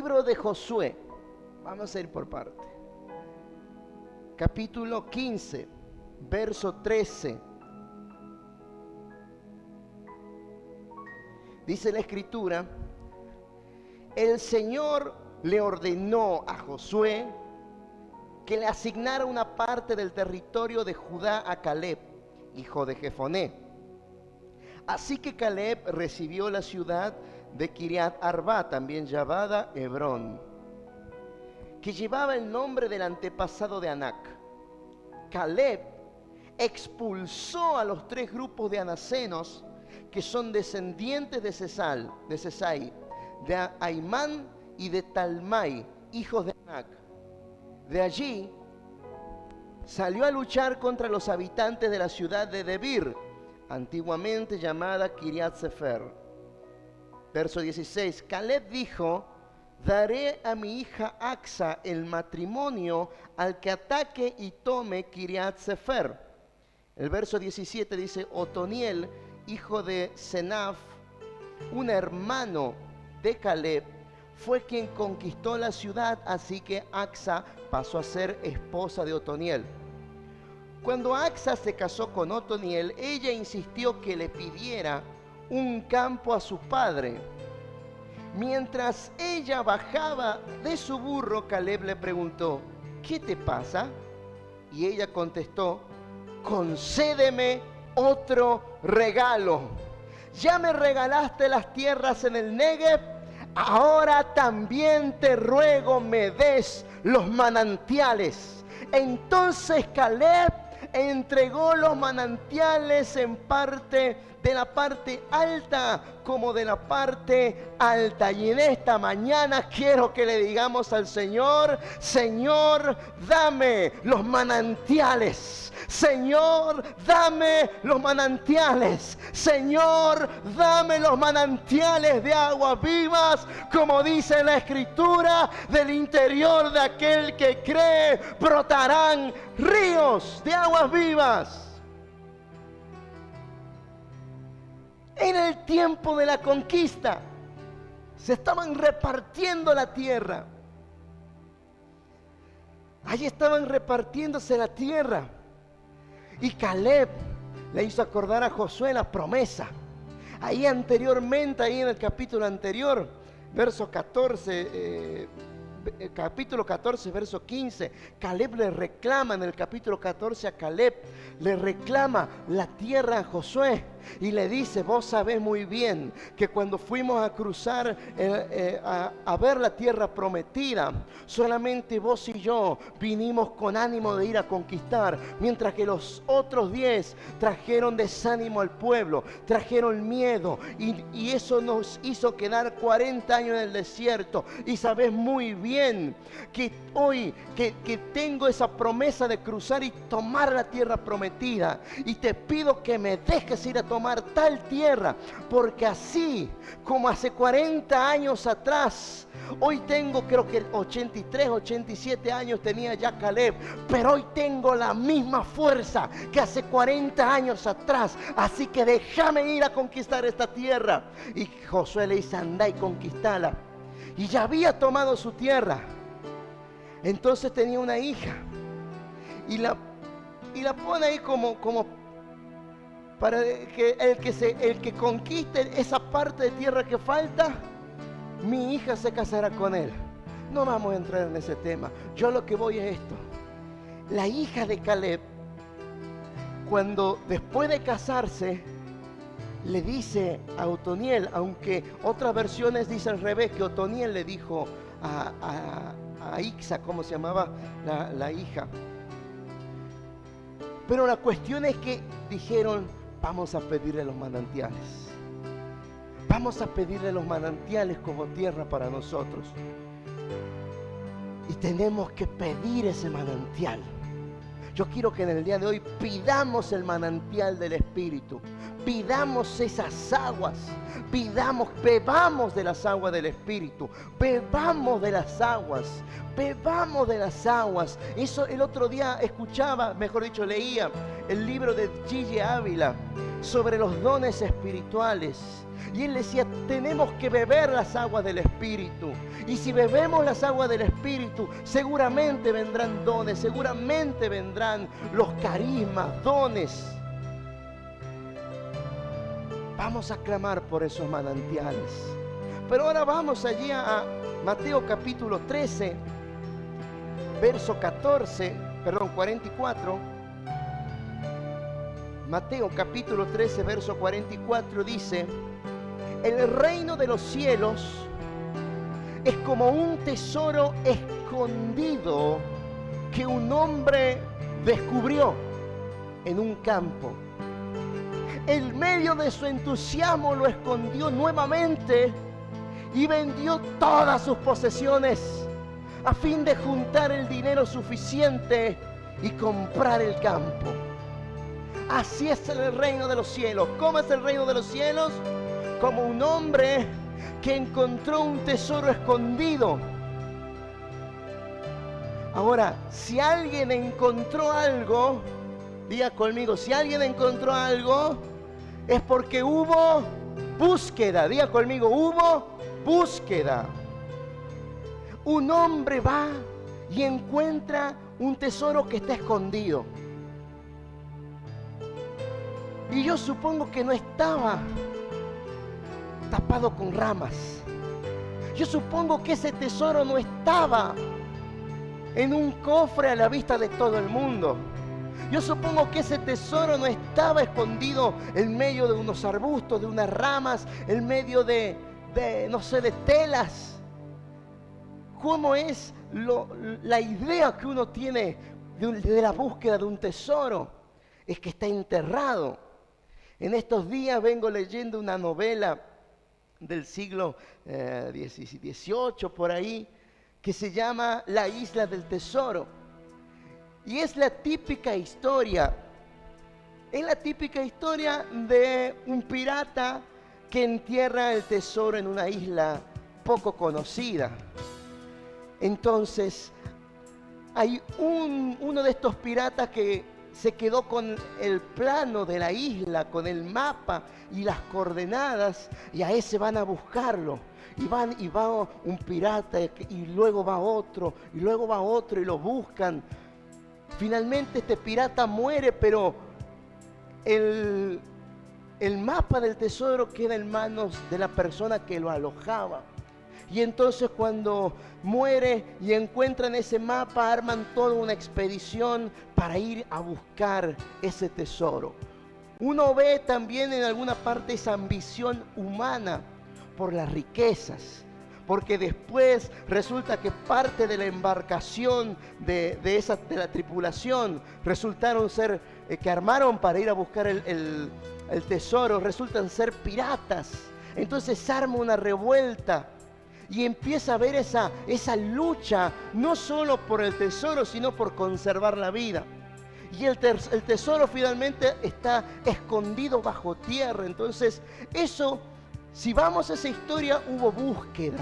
Libro de Josué. Vamos a ir por parte. Capítulo 15, verso 13. Dice la Escritura: el Señor le ordenó a Josué que le asignara una parte del territorio de Judá a Caleb, hijo de Jefoné. Así que Caleb recibió la ciudad de Kiriat Arba, también llamada Hebrón, que llevaba el nombre del antepasado de Anac. Caleb expulsó a los 3 grupos de anasenos que son descendientes de Sesai, de Aimán y de Talmai, hijos de Anac. De allí salió a luchar contra los habitantes de la ciudad de Debir, antiguamente llamada Kiriat Sefer. Verso 16, Caleb dijo: daré a mi hija Axa el matrimonio al que ataque y tome Kiriat Sefer. El verso 17 dice: Otoniel, hijo de Senaf, un hermano de Caleb, fue quien conquistó la ciudad, así que Axa pasó a ser esposa de Otoniel. Cuando Axa se casó con Otoniel, ella insistió que le pidiera un campo a su padre. Mientras ella bajaba de su burro, Caleb le preguntó: ¿qué te pasa? Y ella contestó: concédeme otro regalo. Ya me regalaste las tierras en el Negev, ahora también te ruego me des los manantiales. Entonces Caleb entregó los manantiales en parte de la parte alta como de la parte alta. Y en esta mañana quiero que le digamos al Señor: Señor, dame los manantiales. Señor, dame los manantiales. Señor, dame los manantiales de aguas vivas, como dice la Escritura: del interior de aquel que cree brotarán ríos de aguas vivas. En el tiempo de la conquista se estaban repartiendo la tierra. Allí estaban repartiéndose la tierra. Y Caleb le hizo acordar a Josué la promesa. Ahí anteriormente, ahí en el capítulo anterior, verso 14, capítulo 14, verso 15, Caleb le reclama en el capítulo 14 a Caleb, le reclama la tierra a Josué y le dice: vos sabés muy bien que cuando fuimos a cruzar a ver la tierra prometida, solamente vos y yo vinimos con ánimo de ir a conquistar, mientras que los otros 10 trajeron desánimo al pueblo, trajeron miedo, y eso nos hizo quedar 40 años en el desierto. Y sabés muy bien que hoy que tengo esa promesa de cruzar y tomar la tierra prometida, y te pido que me dejes ir a tomar tal tierra, porque así como hace 40 años atrás, hoy tengo, creo que 83, 87 años tenía ya Caleb, pero hoy tengo la misma fuerza que hace 40 años atrás, así que déjame ir a conquistar esta tierra. Y Josué le dice: andá y conquistala. Y ya había tomado su tierra. Entonces tenía una hija y la pone ahí como para que el que conquiste esa parte de tierra que falta, mi hija se casará con él. No vamos a entrar en ese tema. Yo lo que voy es esto: la hija de Caleb, cuando después de casarse, le dice a Otoniel, aunque otras versiones dicen al revés, que Otoniel le dijo a Ixa, ¿cómo se llamaba la hija? Pero la cuestión es que dijeron: vamos a pedirle los manantiales. Vamos a pedirle los manantiales como tierra para nosotros. Y tenemos que pedir ese manantial. Yo quiero que en el día de hoy pidamos el manantial del Espíritu, pidamos esas aguas, bebamos de las aguas del Espíritu, bebamos de las aguas, bebamos de las aguas. Eso el otro día escuchaba, mejor dicho, leía el libro de Gigi Ávila sobre los dones espirituales. Y él decía, tenemos que beber las aguas del Espíritu. Y si bebemos las aguas del Espíritu, seguramente vendrán dones, seguramente vendrán los carismas, dones. Vamos a clamar por esos manantiales. Pero ahora vamos allí a Mateo capítulo 13, verso 44. Mateo capítulo 13, verso 44 dice: el reino de los cielos es como un tesoro escondido que un hombre descubrió en un campo. En medio de su entusiasmo lo escondió nuevamente y vendió todas sus posesiones a fin de juntar el dinero suficiente y comprar el campo. Así es el reino de los cielos. ¿Cómo es el reino de los cielos? Como un hombre que encontró un tesoro escondido. Ahora, si alguien encontró algo, diga conmigo, si alguien encontró algo, es porque hubo búsqueda. Diga conmigo, hubo búsqueda. Un hombre va y encuentra un tesoro que está escondido. Y yo supongo que no estaba tapado con ramas. Yo supongo que ese tesoro no estaba en un cofre a la vista de todo el mundo. Yo supongo que ese tesoro no estaba escondido en medio de unos arbustos, de unas ramas, en medio de no sé, de telas. ¿Cómo es la idea que uno tiene de la búsqueda de un tesoro? Es que está enterrado. En estos días vengo leyendo una novela del siglo XVIII, por ahí, que se llama La Isla del Tesoro. Y es la típica historia. Es la típica historia de un pirata que entierra el tesoro en una isla poco conocida. Entonces, hay uno de estos piratas que se quedó con el plano de la isla, con el mapa y las coordenadas, y a ese van a buscarlo. Y va un pirata, y luego va otro, y luego va otro, y lo buscan. Finalmente este pirata muere, pero el mapa del tesoro queda en manos de la persona que lo alojaba. Y entonces cuando muere y encuentran ese mapa, arman toda una expedición para ir a buscar ese tesoro. Uno ve también en alguna parte esa ambición humana por las riquezas, porque después resulta que parte de la embarcación de la tripulación resultaron ser, que armaron para ir a buscar el tesoro, resultan ser piratas. Entonces arma una revuelta y empieza a ver esa lucha, no solo por el tesoro, sino por conservar la vida. Y el tesoro finalmente está escondido bajo tierra. Entonces, eso, si vamos a esa historia, hubo búsqueda.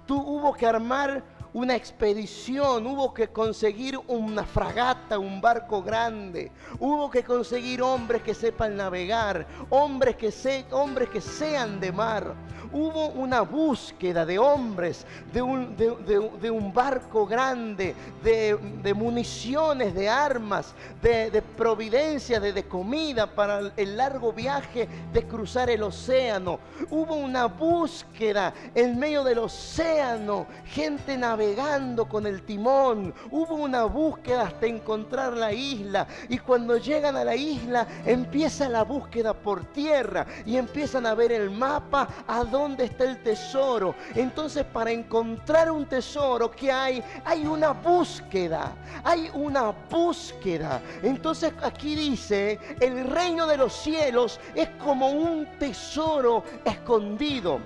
Hubo que armar una expedición, hubo que conseguir una fragata, un barco grande, hubo que conseguir hombres que sepan navegar, hombres que sean de mar. Hubo una búsqueda de hombres, de un barco grande, de municiones, de armas, de providencia, de comida para el largo viaje de cruzar el océano. Hubo una búsqueda en medio del océano, gente navegando con el timón. Hubo una búsqueda hasta encontrar la isla, y cuando llegan a la isla empieza la búsqueda por tierra y empiezan a ver el mapa, a dónde está el tesoro. Entonces, para encontrar un tesoro, ¿qué hay? Hay una búsqueda, hay una búsqueda. Entonces aquí dice, el reino de los cielos es como un tesoro escondido.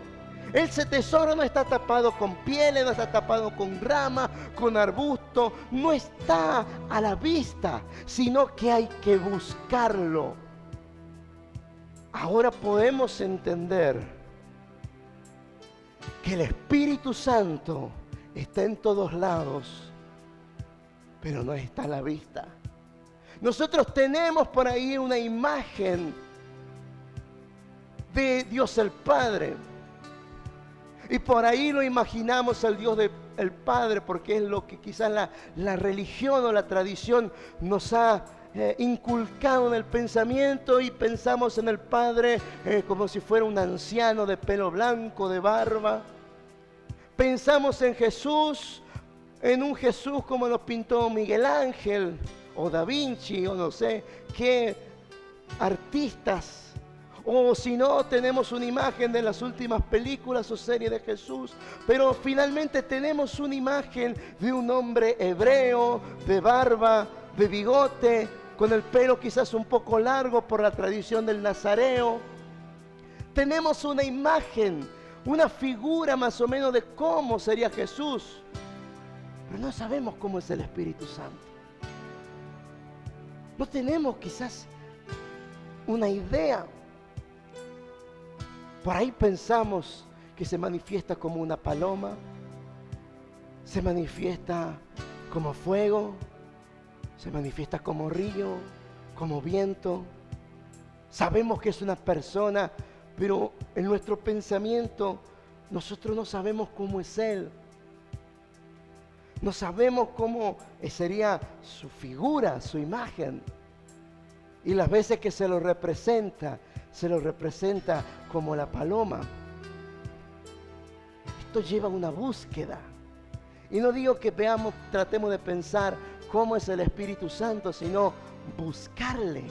Ese tesoro no está tapado con pieles, no está tapado con rama, con arbusto, no está a la vista, sino que hay que buscarlo. ahora podemos entender que el Espíritu Santo está en todos lados, pero no está a la vista. Nosotros tenemos por ahí una imagen de Dios el Padre, y por ahí lo imaginamos al Dios del Padre, porque es lo que quizás la religión o la tradición nos ha inculcado en el pensamiento, y pensamos en el Padre como si fuera un anciano de pelo blanco, de barba. Pensamos en Jesús, en un Jesús como lo pintó Miguel Ángel o Da Vinci o no sé qué artistas. O si no, tenemos una imagen de las últimas películas o series de Jesús. Pero finalmente tenemos una imagen de un hombre hebreo, de barba, de bigote, con el pelo quizás un poco largo por la tradición del nazareo. Tenemos una imagen, una figura más o menos de cómo sería Jesús. Pero no sabemos cómo es el Espíritu Santo. No tenemos quizás una idea. Por ahí pensamos que se manifiesta como una paloma, se manifiesta como fuego, se manifiesta como río, como viento. Sabemos que es una persona, pero en nuestro pensamiento nosotros no sabemos cómo es Él. No sabemos cómo sería su figura, su imagen. Y las veces que se lo representa como la paloma. Esto lleva una búsqueda. Y no digo que tratemos de pensar cómo es el Espíritu Santo, sino buscarle.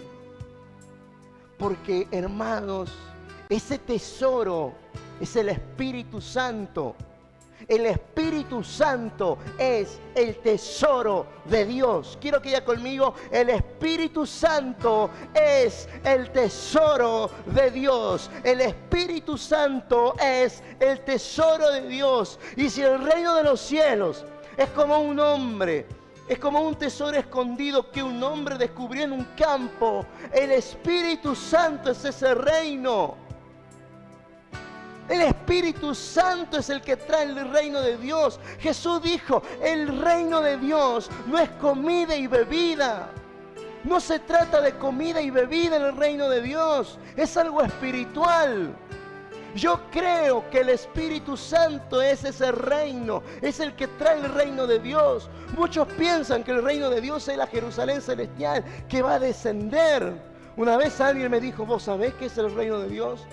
Porque, hermanos, ese tesoro es el Espíritu Santo. El Espíritu Santo es el tesoro de Dios. Quiero que diga conmigo, el Espíritu Santo es el tesoro de Dios. El Espíritu Santo es el tesoro de Dios. Y si el reino de los cielos es como un hombre, es como un tesoro escondido que un hombre descubrió en un campo, el Espíritu Santo es ese reino. El Espíritu Santo es el que trae el reino de Dios. Jesús dijo, el reino de Dios no es comida y bebida. No se trata de comida y bebida en el reino de Dios. Es algo espiritual. Yo creo que el Espíritu Santo es ese reino, es el que trae el reino de Dios. Muchos piensan que el reino de Dios es la Jerusalén celestial que va a descender. Una vez alguien me dijo, ¿vos sabés qué es el reino de Dios?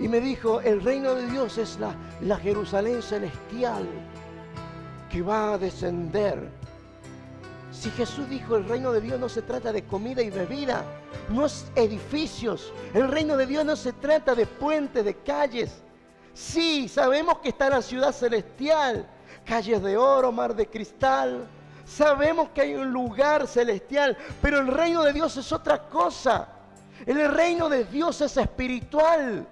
Y me dijo, el reino de Dios es la Jerusalén celestial que va a descender. Si Jesús dijo, el reino de Dios no se trata de comida y bebida, no es edificios. El reino de Dios no se trata de puentes, de calles. Sí, sabemos que está la ciudad celestial, calles de oro, mar de cristal. Sabemos que hay un lugar celestial, pero el reino de Dios es otra cosa. El reino de Dios es espiritual.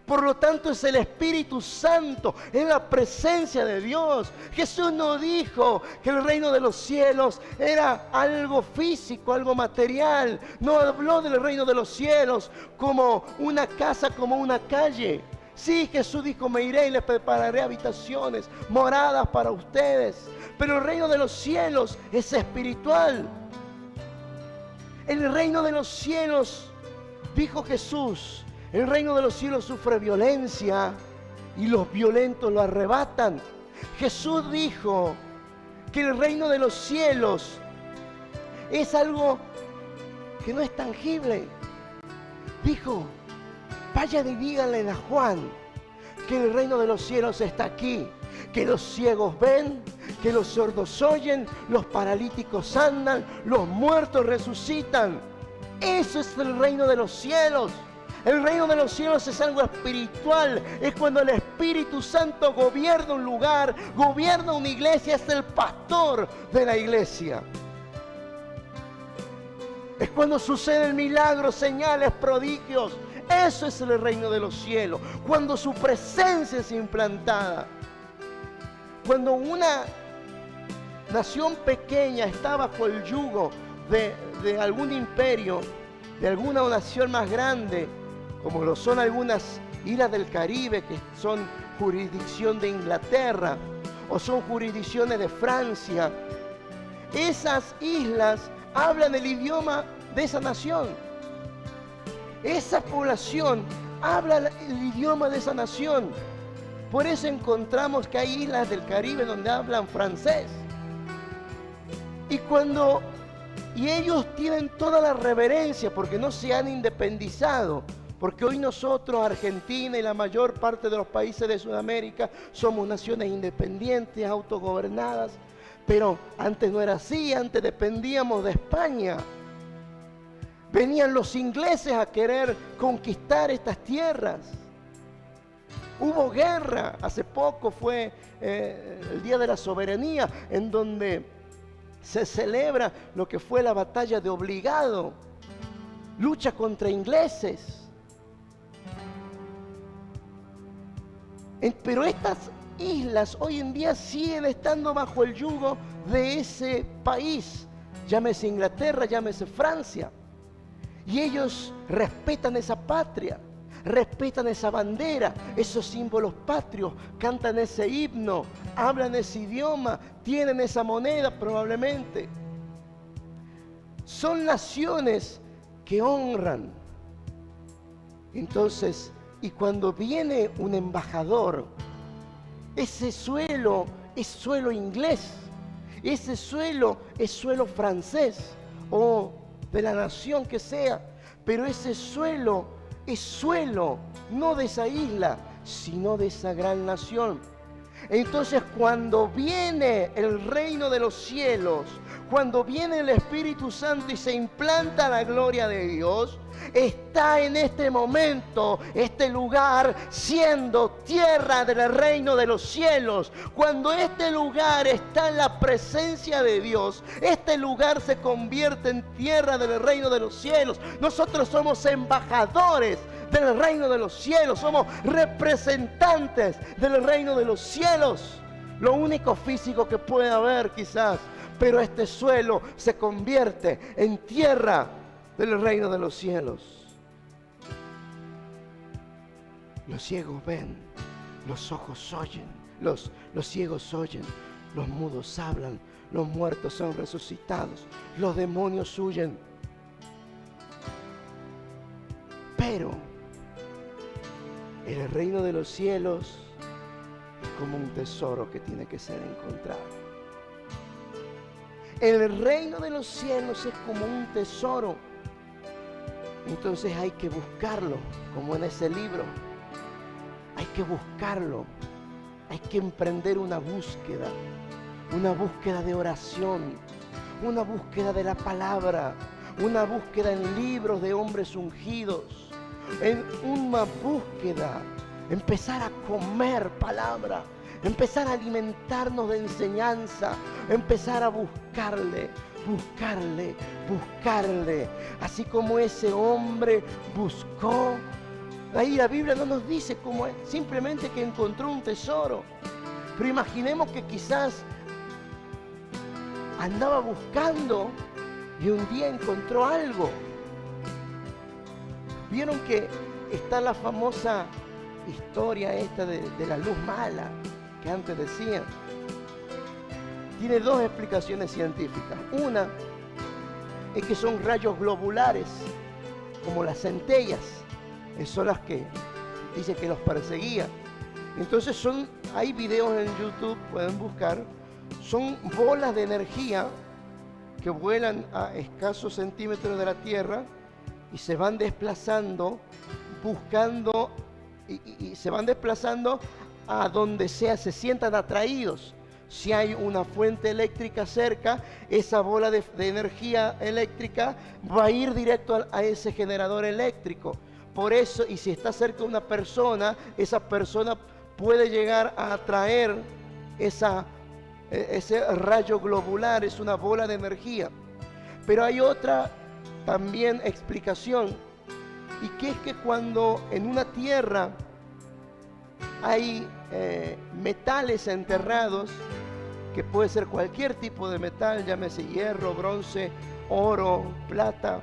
Por lo tanto es el Espíritu Santo, es la presencia de Dios. Jesús no dijo que el reino de los cielos era algo físico, algo material. No habló del reino de los cielos como una casa, como una calle. Sí, Jesús dijo, me iré y les prepararé habitaciones, moradas para ustedes. Pero el reino de los cielos es espiritual. El reino de los cielos, dijo Jesús, el reino de los cielos sufre violencia y los violentos lo arrebatan. Jesús dijo que el reino de los cielos es algo que no es tangible. Dijo, vayan y díganle a Juan que el reino de los cielos está aquí, que los ciegos ven, que los sordos oyen, los paralíticos andan, los muertos resucitan. Eso es el reino de los cielos. El reino de los cielos es algo espiritual. Es cuando el Espíritu Santo gobierna un lugar, gobierna una iglesia, es el pastor de la iglesia. Es cuando suceden milagros, señales, prodigios. Eso es el reino de los cielos. Cuando su presencia es implantada. Cuando una nación pequeña está bajo el yugo de algún imperio, de alguna nación más grande, como lo son algunas islas del Caribe, que son jurisdicción de Inglaterra, o son jurisdicciones de Francia. Esas islas hablan el idioma de esa nación. Esa población habla el idioma de esa nación. Por eso encontramos que hay islas del Caribe donde hablan francés. Y ellos tienen toda la reverencia porque no se han independizado. Porque hoy nosotros, Argentina y la mayor parte de los países de Sudamérica, somos naciones independientes, autogobernadas. Pero antes no era así, antes dependíamos de España. Venían los ingleses a querer conquistar estas tierras. Hubo guerra, hace poco fue el Día de la Soberanía, en donde se celebra lo que fue la batalla de Obligado, lucha contra ingleses. Pero estas islas hoy en día siguen estando bajo el yugo de ese país, llámese Inglaterra, llámese Francia. Y ellos respetan esa patria, respetan esa bandera, esos símbolos patrios, cantan ese himno, hablan ese idioma, tienen esa moneda probablemente. Son naciones que honran. Entonces, y cuando viene un embajador, ese suelo es suelo inglés, ese suelo es suelo francés o de la nación que sea, pero ese suelo es suelo no de esa isla, sino de esa gran nación. Entonces, cuando viene el reino de los cielos, cuando viene el Espíritu Santo y se implanta la gloria de Dios, está en este momento, este lugar siendo tierra del reino de los cielos. Cuando este lugar está en la presencia de Dios, este lugar se convierte en tierra del reino de los cielos. Nosotros somos embajadores del reino de los cielos, somos representantes del reino de los cielos. Lo único físico que puede haber quizás, pero este suelo se convierte en tierra del reino de los cielos. Los ciegos ven, los ojos oyen, los ciegos oyen, los mudos hablan, los muertos son resucitados, los demonios huyen. Pero el reino de los cielos es como un tesoro que tiene que ser encontrado. El reino de los cielos es como un tesoro. Entonces hay que buscarlo, como en ese libro. Hay que buscarlo. Hay que emprender una búsqueda de oración, una búsqueda de la palabra, una búsqueda en libros de hombres ungidos, en una búsqueda, empezar a comer palabra, empezar a alimentarnos de enseñanza, empezar a buscarle, así como ese hombre buscó. Ahí la Biblia no nos dice cómo es, simplemente que encontró un tesoro. Pero imaginemos que quizás andaba buscando y un día encontró algo. Vieron que está la famosa historia esta de la luz mala que antes decían. Tiene dos explicaciones científicas. Una es que son rayos globulares, como las centellas. Son las que dice que los perseguía. Entonces hay videos en YouTube, pueden buscar, son bolas de energía que vuelan a escasos centímetros de la Tierra y se van desplazando, buscando, y se van desplazando a donde sea, se sientan atraídos. Si hay una fuente eléctrica cerca, esa bola de energía eléctrica va a ir directo a ese generador eléctrico. Por eso, y si está cerca de una persona, esa persona puede llegar a atraer ese rayo globular, es una bola de energía. Pero hay otra también explicación, y que es que cuando en una tierra hay metales enterrados, que puede ser cualquier tipo de metal, llámese hierro, bronce, oro, plata,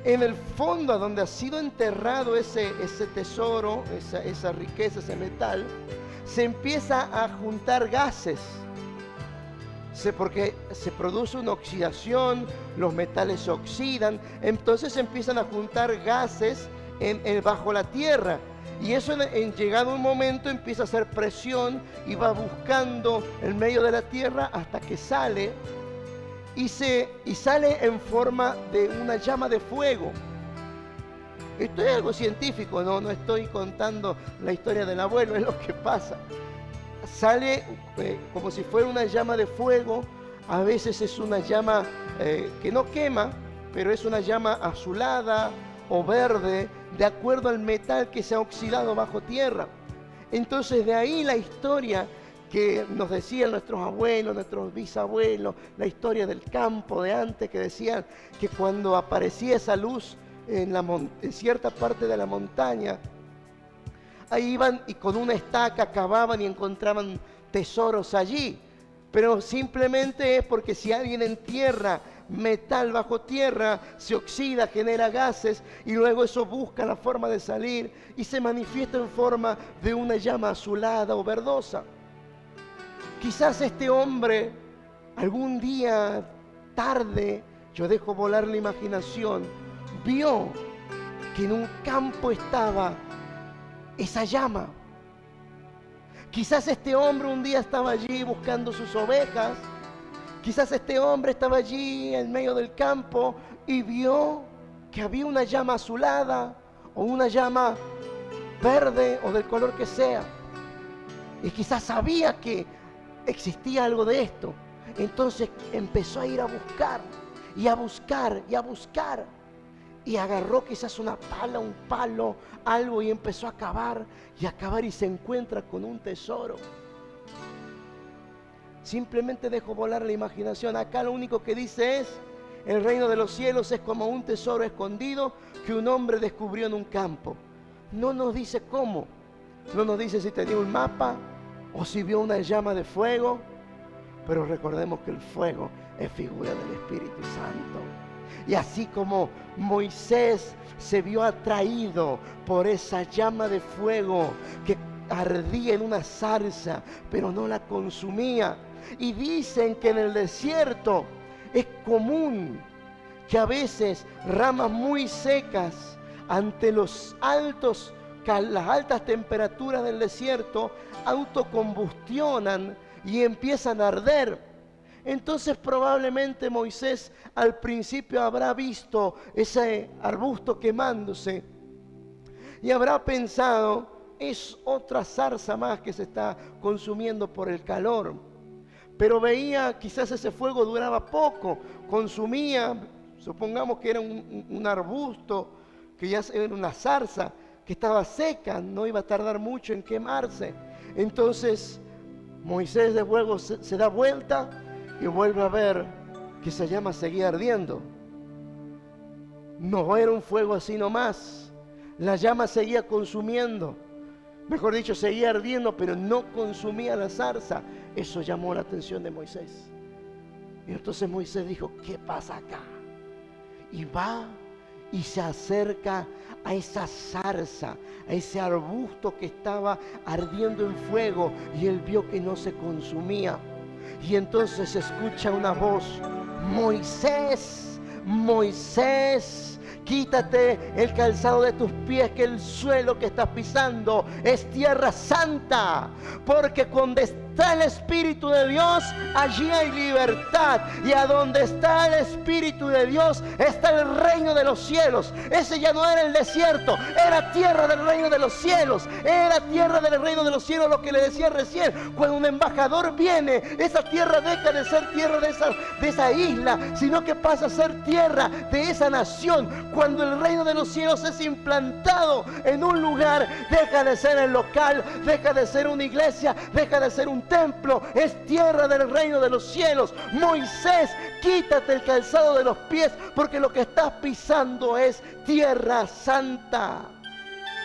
en el fondo, a donde ha sido enterrado ese tesoro, esa riqueza, ese metal, se empieza a juntar gases. Porque se produce una oxidación, los metales se oxidan, entonces se empiezan a juntar gases bajo la tierra. Y eso en llegado un momento empieza a hacer presión y va buscando el medio de la tierra hasta que sale y sale en forma de una llama de fuego. Esto es algo científico, no estoy contando la historia del abuelo, es lo que pasa. Sale como si fuera una llama de fuego. A veces es una llama que no quema, pero es una llama azulada o verde, de acuerdo al metal que se ha oxidado bajo tierra. Entonces de ahí la historia que nos decían nuestros abuelos, nuestros bisabuelos, la historia del campo de antes, que decían que cuando aparecía esa luz en cierta parte de la montaña, ahí iban y con una estaca cavaban y encontraban tesoros allí. Pero simplemente es porque si alguien entierra metal bajo tierra, se oxida, genera gases y luego eso busca la forma de salir y se manifiesta en forma de una llama azulada o verdosa. Quizás este hombre algún día tarde, yo dejo volar la imaginación, vio que en un campo estaba esa llama. Quizás este hombre un día estaba allí buscando sus ovejas. Quizás este hombre estaba allí en medio del campo y vio que había una llama azulada o una llama verde o del color que sea. Y quizás sabía que existía algo de esto. Entonces empezó a ir a buscar y a buscar y a buscar. Y agarró quizás una pala, un palo, algo y empezó a cavar y se encuentra con un tesoro. Simplemente dejo volar la imaginación. Acá lo único que dice es: el reino de los cielos es como un tesoro escondido que un hombre descubrió en un campo. No nos dice cómo. No nos dice si tenía un mapa o si vio una llama de fuego. Pero recordemos que el fuego es figura del Espíritu Santo. Y así como Moisés se vio atraído por esa llama de fuego que ardía en una zarza, pero no la consumía. Y dicen que en el desierto es común que a veces ramas muy secas, ante las altas temperaturas del desierto, autocombustionan y empiezan a arder. Entonces probablemente Moisés al principio habrá visto ese arbusto quemándose y habrá pensado: es otra zarza más que se está consumiendo por el calor. Pero veía, quizás ese fuego duraba poco, consumía, supongamos que era un arbusto, que ya era una zarza, que estaba seca, no iba a tardar mucho en quemarse. Entonces Moisés de luego se da vuelta y vuelve a ver que esa llama seguía ardiendo. No era un fuego así nomás, la llama seguía consumiendo. Mejor dicho, seguía ardiendo, pero no consumía la zarza. Eso llamó la atención de Moisés. Y entonces Moisés dijo: ¿qué pasa acá? Y va y se acerca a esa zarza, a ese arbusto que estaba ardiendo en fuego, y él vio que no se consumía. Y entonces se escucha una voz: Moisés, Moisés, quítate el calzado de tus pies, que el suelo que estás pisando es tierra santa, porque donde está el Espíritu de Dios, allí hay libertad, y a donde está el Espíritu de Dios está el reino de los cielos. Ese ya no era el desierto, era tierra del reino de los cielos, era tierra del reino de los cielos. Lo que le decía recién, cuando un embajador viene, esa tierra deja de ser tierra de esa isla, sino que pasa a ser tierra de esa nación. Cuando el reino de los cielos es implantado en un lugar, deja de ser el local, deja de ser una iglesia, deja de ser un templo, es tierra del reino de los cielos. Moisés, quítate el calzado de los pies, porque lo que estás pisando es tierra santa.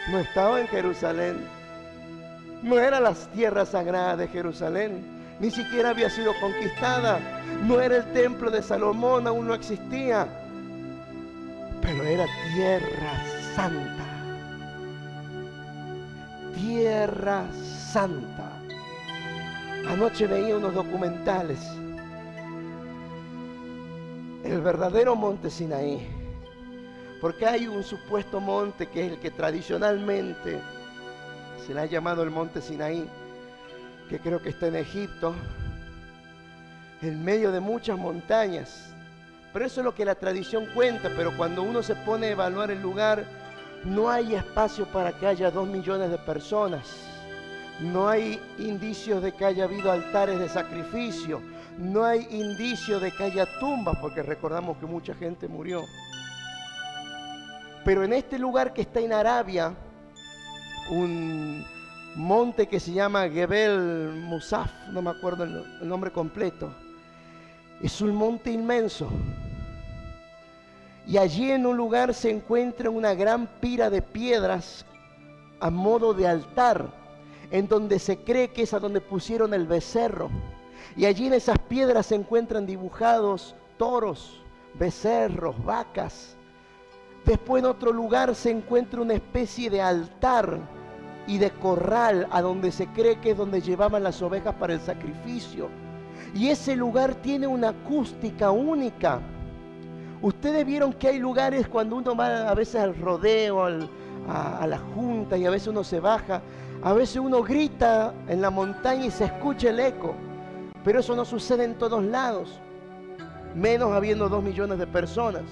No estaba en Jerusalén, no era las tierras sagradas de Jerusalén, ni siquiera había sido conquistada, no era el templo de Salomón, aún no existía. pero era tierra santa. Tierra santa. Anoche veía unos documentales. El verdadero monte Sinaí. Porque hay un supuesto monte que es el que tradicionalmente se le ha llamado el monte Sinaí, que creo que está en Egipto, en medio de muchas montañas. Pero eso es lo que la tradición cuenta, pero cuando uno se pone a evaluar el lugar, no hay espacio para que haya 2 millones de personas. No hay indicios de que haya habido altares de sacrificio. No hay indicios de que haya tumbas, porque recordamos que mucha gente murió. Pero en este lugar que está en Arabia, un monte que se llama Gebel Musaf, no me acuerdo el nombre completo, es un monte inmenso. Y allí en un lugar se encuentra una gran pira de piedras a modo de altar, en donde se cree que es a donde pusieron el becerro. Y allí en esas piedras se encuentran dibujados toros, becerros, vacas. Después en otro lugar se encuentra una especie de altar y de corral a donde se cree que es donde llevaban las ovejas para el sacrificio. Y ese lugar tiene una acústica única. Ustedes vieron que hay lugares cuando uno va a veces al rodeo, a la junta, y a veces uno se baja, a veces uno grita en la montaña y se escucha el eco. Pero eso no sucede en todos lados, menos habiendo 2 millones de personas.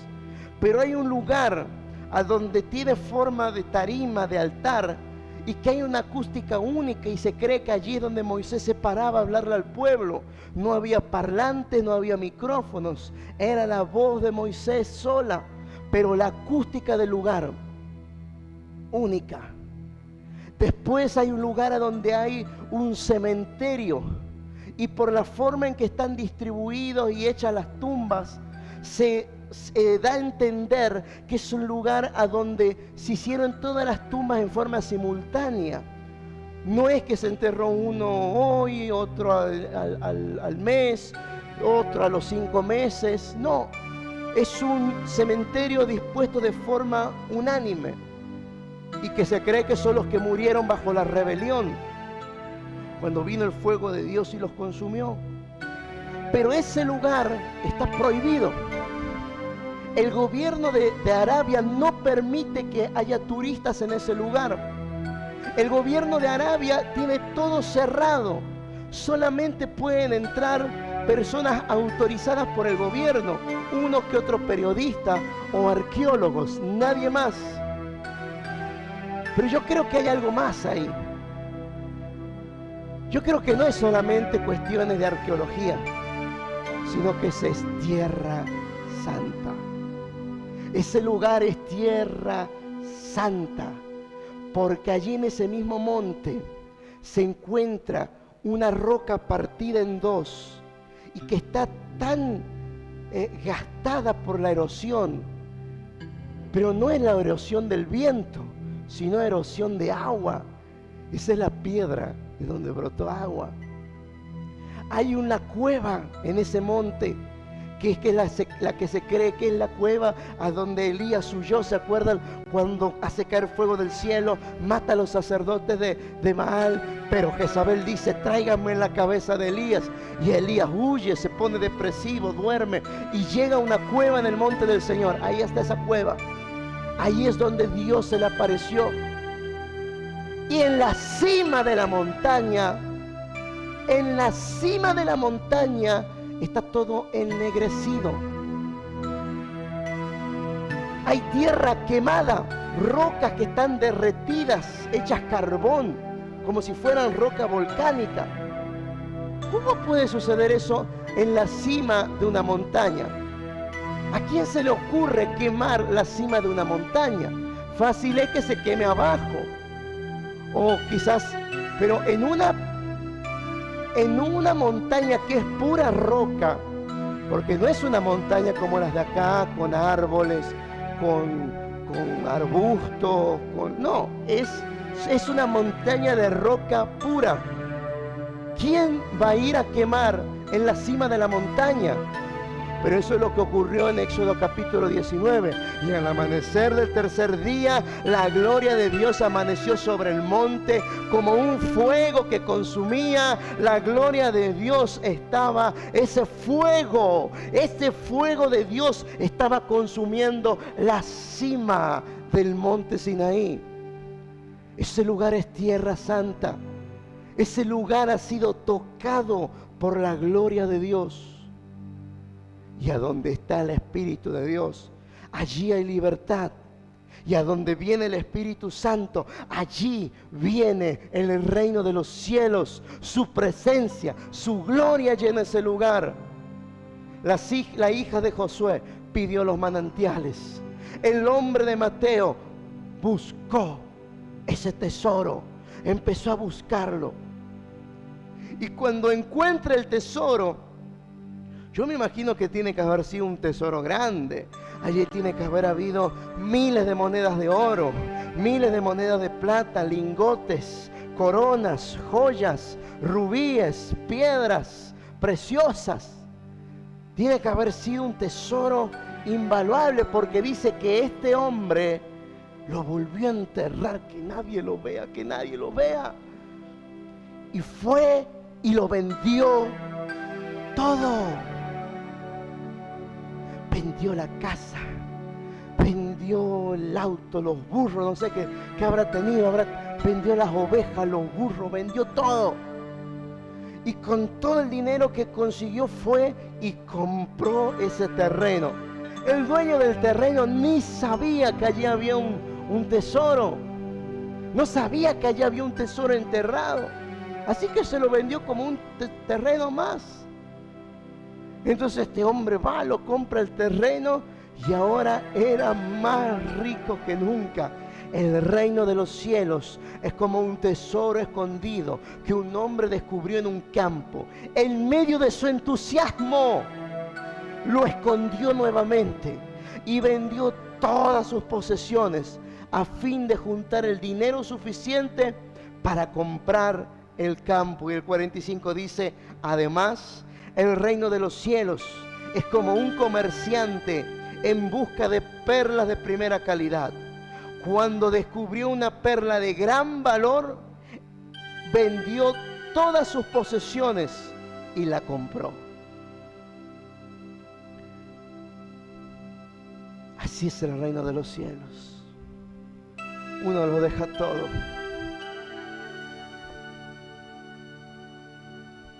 Pero hay un lugar a donde tiene forma de tarima, de altar, y que hay una acústica única, y se cree que allí es donde Moisés se paraba a hablarle al pueblo. No había parlantes, no había micrófonos, era la voz de Moisés sola, pero la acústica del lugar única. Después hay un lugar a donde hay un cementerio, y por la forma en que están distribuidos y hechas las tumbas, se da a entender que es un lugar a donde se hicieron todas las tumbas en forma simultánea. No es que se enterró uno hoy, otro al mes, otro a los 5 meses. No, es un cementerio dispuesto de forma unánime, y que se cree que son los que murieron bajo la rebelión, cuando vino el fuego de Dios y los consumió. Pero ese lugar está prohibido. El gobierno de Arabia no permite que haya turistas en ese lugar. El gobierno de Arabia tiene todo cerrado. Solamente pueden entrar personas autorizadas por el gobierno, uno que otro periodista o arqueólogos, nadie más. Pero yo creo que hay algo más ahí. Yo creo que no es solamente cuestiones de arqueología, sino que esa es tierra santa. Ese lugar es tierra santa, porque allí en ese mismo monte se encuentra una roca partida en dos, y que está tan gastada por la erosión, pero no es la erosión del viento, sino erosión de agua. Esa es la piedra de donde brotó agua. Hay una cueva en ese monte, que es la que se cree que es la cueva a donde Elías huyó. ¿Se acuerdan? Cuando hace caer fuego del cielo, mata a los sacerdotes de Baal, pero Jezabel dice: tráiganme la cabeza de Elías. Y Elías huye, se pone depresivo, duerme, y llega a una cueva en el monte del Señor. Ahí está esa cueva. Ahí es donde Dios se le apareció. Y en la cima de la montaña, está todo ennegrecido. Hay tierra quemada, rocas que están derretidas, hechas carbón, como si fueran roca volcánica. ¿Cómo puede suceder eso en la cima de una montaña? ¿A quién se le ocurre quemar la cima de una montaña? Fácil es que se queme abajo. O quizás, pero en una montaña que es pura roca, porque no es una montaña como las de acá, con árboles, con arbustos, no, es una montaña de roca pura. ¿Quién va a ir a quemar en la cima de la montaña? Pero eso es lo que ocurrió en Éxodo capítulo 19. Y al amanecer del tercer día, la gloria de Dios amaneció sobre el monte como un fuego que consumía. La gloria de Dios estaba, ese fuego de Dios estaba consumiendo la cima del monte Sinaí. Ese lugar es tierra santa. Ese lugar ha sido tocado por la gloria de Dios. Y a donde está el Espíritu de Dios, allí hay libertad. Y a donde viene el Espíritu Santo, allí viene el reino de los cielos. Su presencia, su gloria llena ese lugar. La hija de Josué pidió los manantiales. El hombre de Mateo buscó ese tesoro, empezó a buscarlo. Y cuando encuentra el tesoro, yo me imagino que tiene que haber sido un tesoro grande. Allí tiene que haber habido miles de monedas de oro, miles de monedas de plata, lingotes, coronas, joyas, rubíes, piedras preciosas. Tiene que haber sido un tesoro invaluable, porque dice que este hombre lo volvió a enterrar, que nadie lo vea, que nadie lo vea. Y fue y lo vendió todo. Vendió la casa, vendió el auto, los burros, no sé qué habrá tenido, vendió las ovejas, los burros, vendió todo. Y con todo el dinero que consiguió fue y compró ese terreno. El dueño del terreno ni sabía que allí había un tesoro. No sabía que allí había un tesoro enterrado. Así que se lo vendió como un terreno más. Entonces este hombre va, lo compra el terreno y ahora era más rico que nunca. El reino de los cielos es como un tesoro escondido que un hombre descubrió en un campo. En medio de su entusiasmo, lo escondió nuevamente y vendió todas sus posesiones a fin de juntar el dinero suficiente para comprar el campo. Y el 45 dice: además, el reino de los cielos es como un comerciante en busca de perlas de primera calidad. Cuando descubrió una perla de gran valor, vendió todas sus posesiones y la compró. Así es el reino de los cielos. Uno lo deja todo.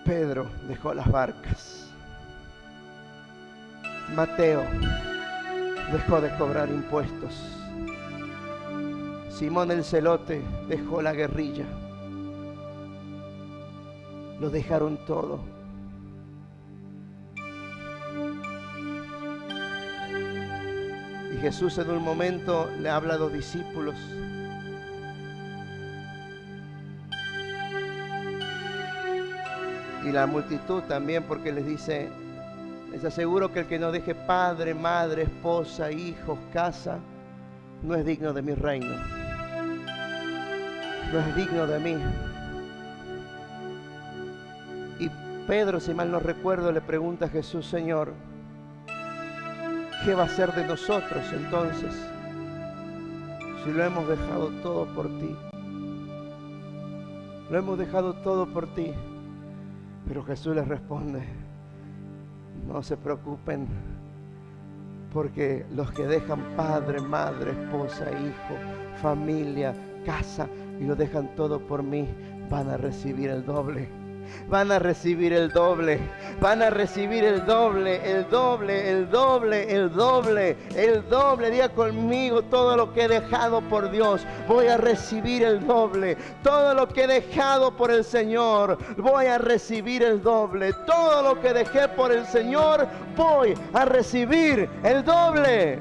Pedro dejó las barcas. Mateo dejó de cobrar impuestos. Simón el Celote dejó la guerrilla. Lo dejaron todo. Y Jesús en un momento le habla a los discípulos. Y la multitud también, porque les dice: les aseguro que el que no deje padre, madre, esposa, hijos, casa, no es digno de mi reino. No es digno de mí. Y Pedro, si mal no recuerdo, le pregunta a Jesús: Señor, ¿qué va a ser de nosotros entonces si lo hemos dejado todo por ti? Lo hemos dejado todo por ti. Pero Jesús les responde: no se preocupen, porque los que dejan padre, madre, esposa, hijo, familia, casa y lo dejan todo por mí, van a recibir el doble. Van a recibir el doble, van a recibir el doble, el doble, el doble, el doble, el doble. Diga conmigo: todo lo que he dejado por Dios, voy a recibir el doble. Todo lo que he dejado por el Señor, voy a recibir el doble. Todo lo que dejé por el Señor, voy a recibir el doble.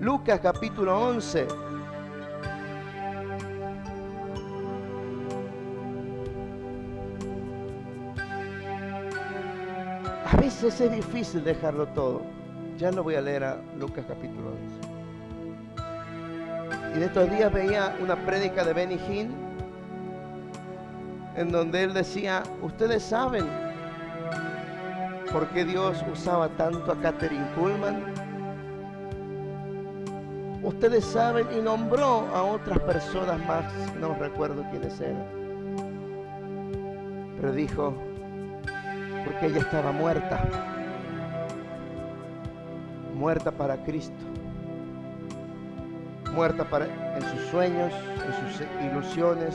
Lucas capítulo 11. A veces es difícil dejarlo todo. Ya lo voy a leer a Lucas capítulo 11. Y en estos días veía una prédica de Benny Hinn, en donde él decía: ustedes saben por qué Dios usaba tanto a Kathryn Kuhlman? Ustedes saben, y nombró a otras personas más, no recuerdo quiénes eran. Pero dijo, porque ella estaba muerta. Muerta para Cristo. Muerta en sus sueños, en sus ilusiones,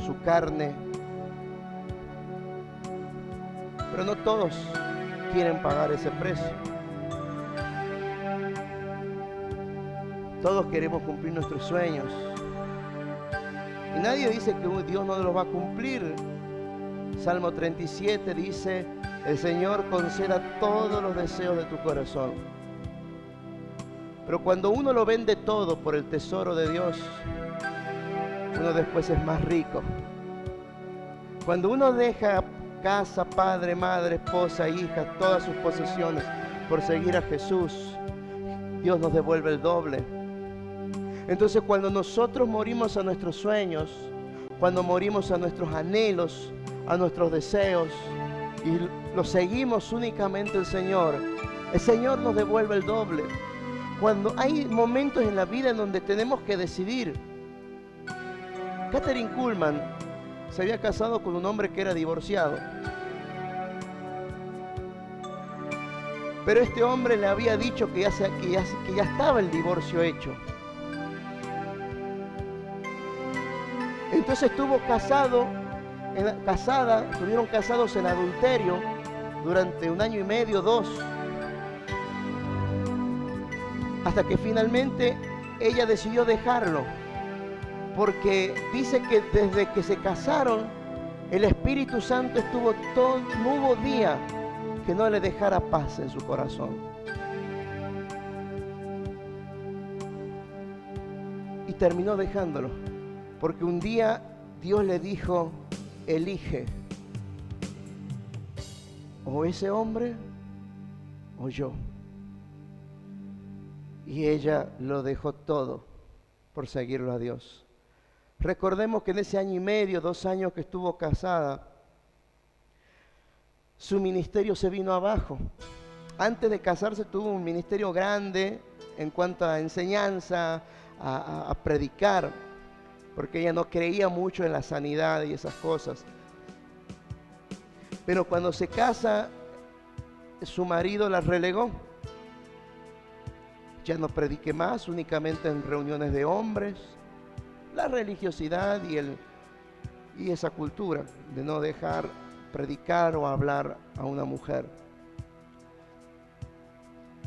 su carne. Pero no todos quieren pagar ese precio. Todos queremos cumplir nuestros sueños. Y nadie dice que Dios no los va a cumplir. Salmo 37 dice, el Señor conceda todos los deseos de tu corazón. Pero cuando uno lo vende todo por el tesoro de Dios, uno después es más rico. Cuando uno deja casa, padre, madre, esposa, hija, todas sus posesiones por seguir a Jesús, Dios nos devuelve el doble. Entonces, cuando nosotros morimos a nuestros sueños, cuando morimos a nuestros anhelos, a nuestros deseos, y lo seguimos únicamente el Señor nos devuelve el doble. Cuando hay momentos en la vida en donde tenemos que decidir. Kathryn Kuhlman se había casado con un hombre que era divorciado. Pero este hombre le había dicho que ya estaba el divorcio hecho. Entonces estuvieron casados en adulterio durante 1 año y medio, 2. Hasta que finalmente ella decidió dejarlo. Porque dice que desde que se casaron, el Espíritu Santo no hubo día que no le dejara paz en su corazón. Y terminó dejándolo. Porque un día Dios le dijo, elige o ese hombre o yo. Y ella lo dejó todo por seguirlo a Dios. Recordemos que en ese 1 año y medio, 2 años que estuvo casada, su ministerio se vino abajo. Antes de casarse tuvo un ministerio grande en cuanto a enseñanza, a predicar, porque ella no creía mucho en la sanidad y esas cosas. Pero cuando se casa, su marido la relegó. Ya no predique más, únicamente en reuniones de hombres. La religiosidad y esa cultura de no dejar predicar o hablar a una mujer.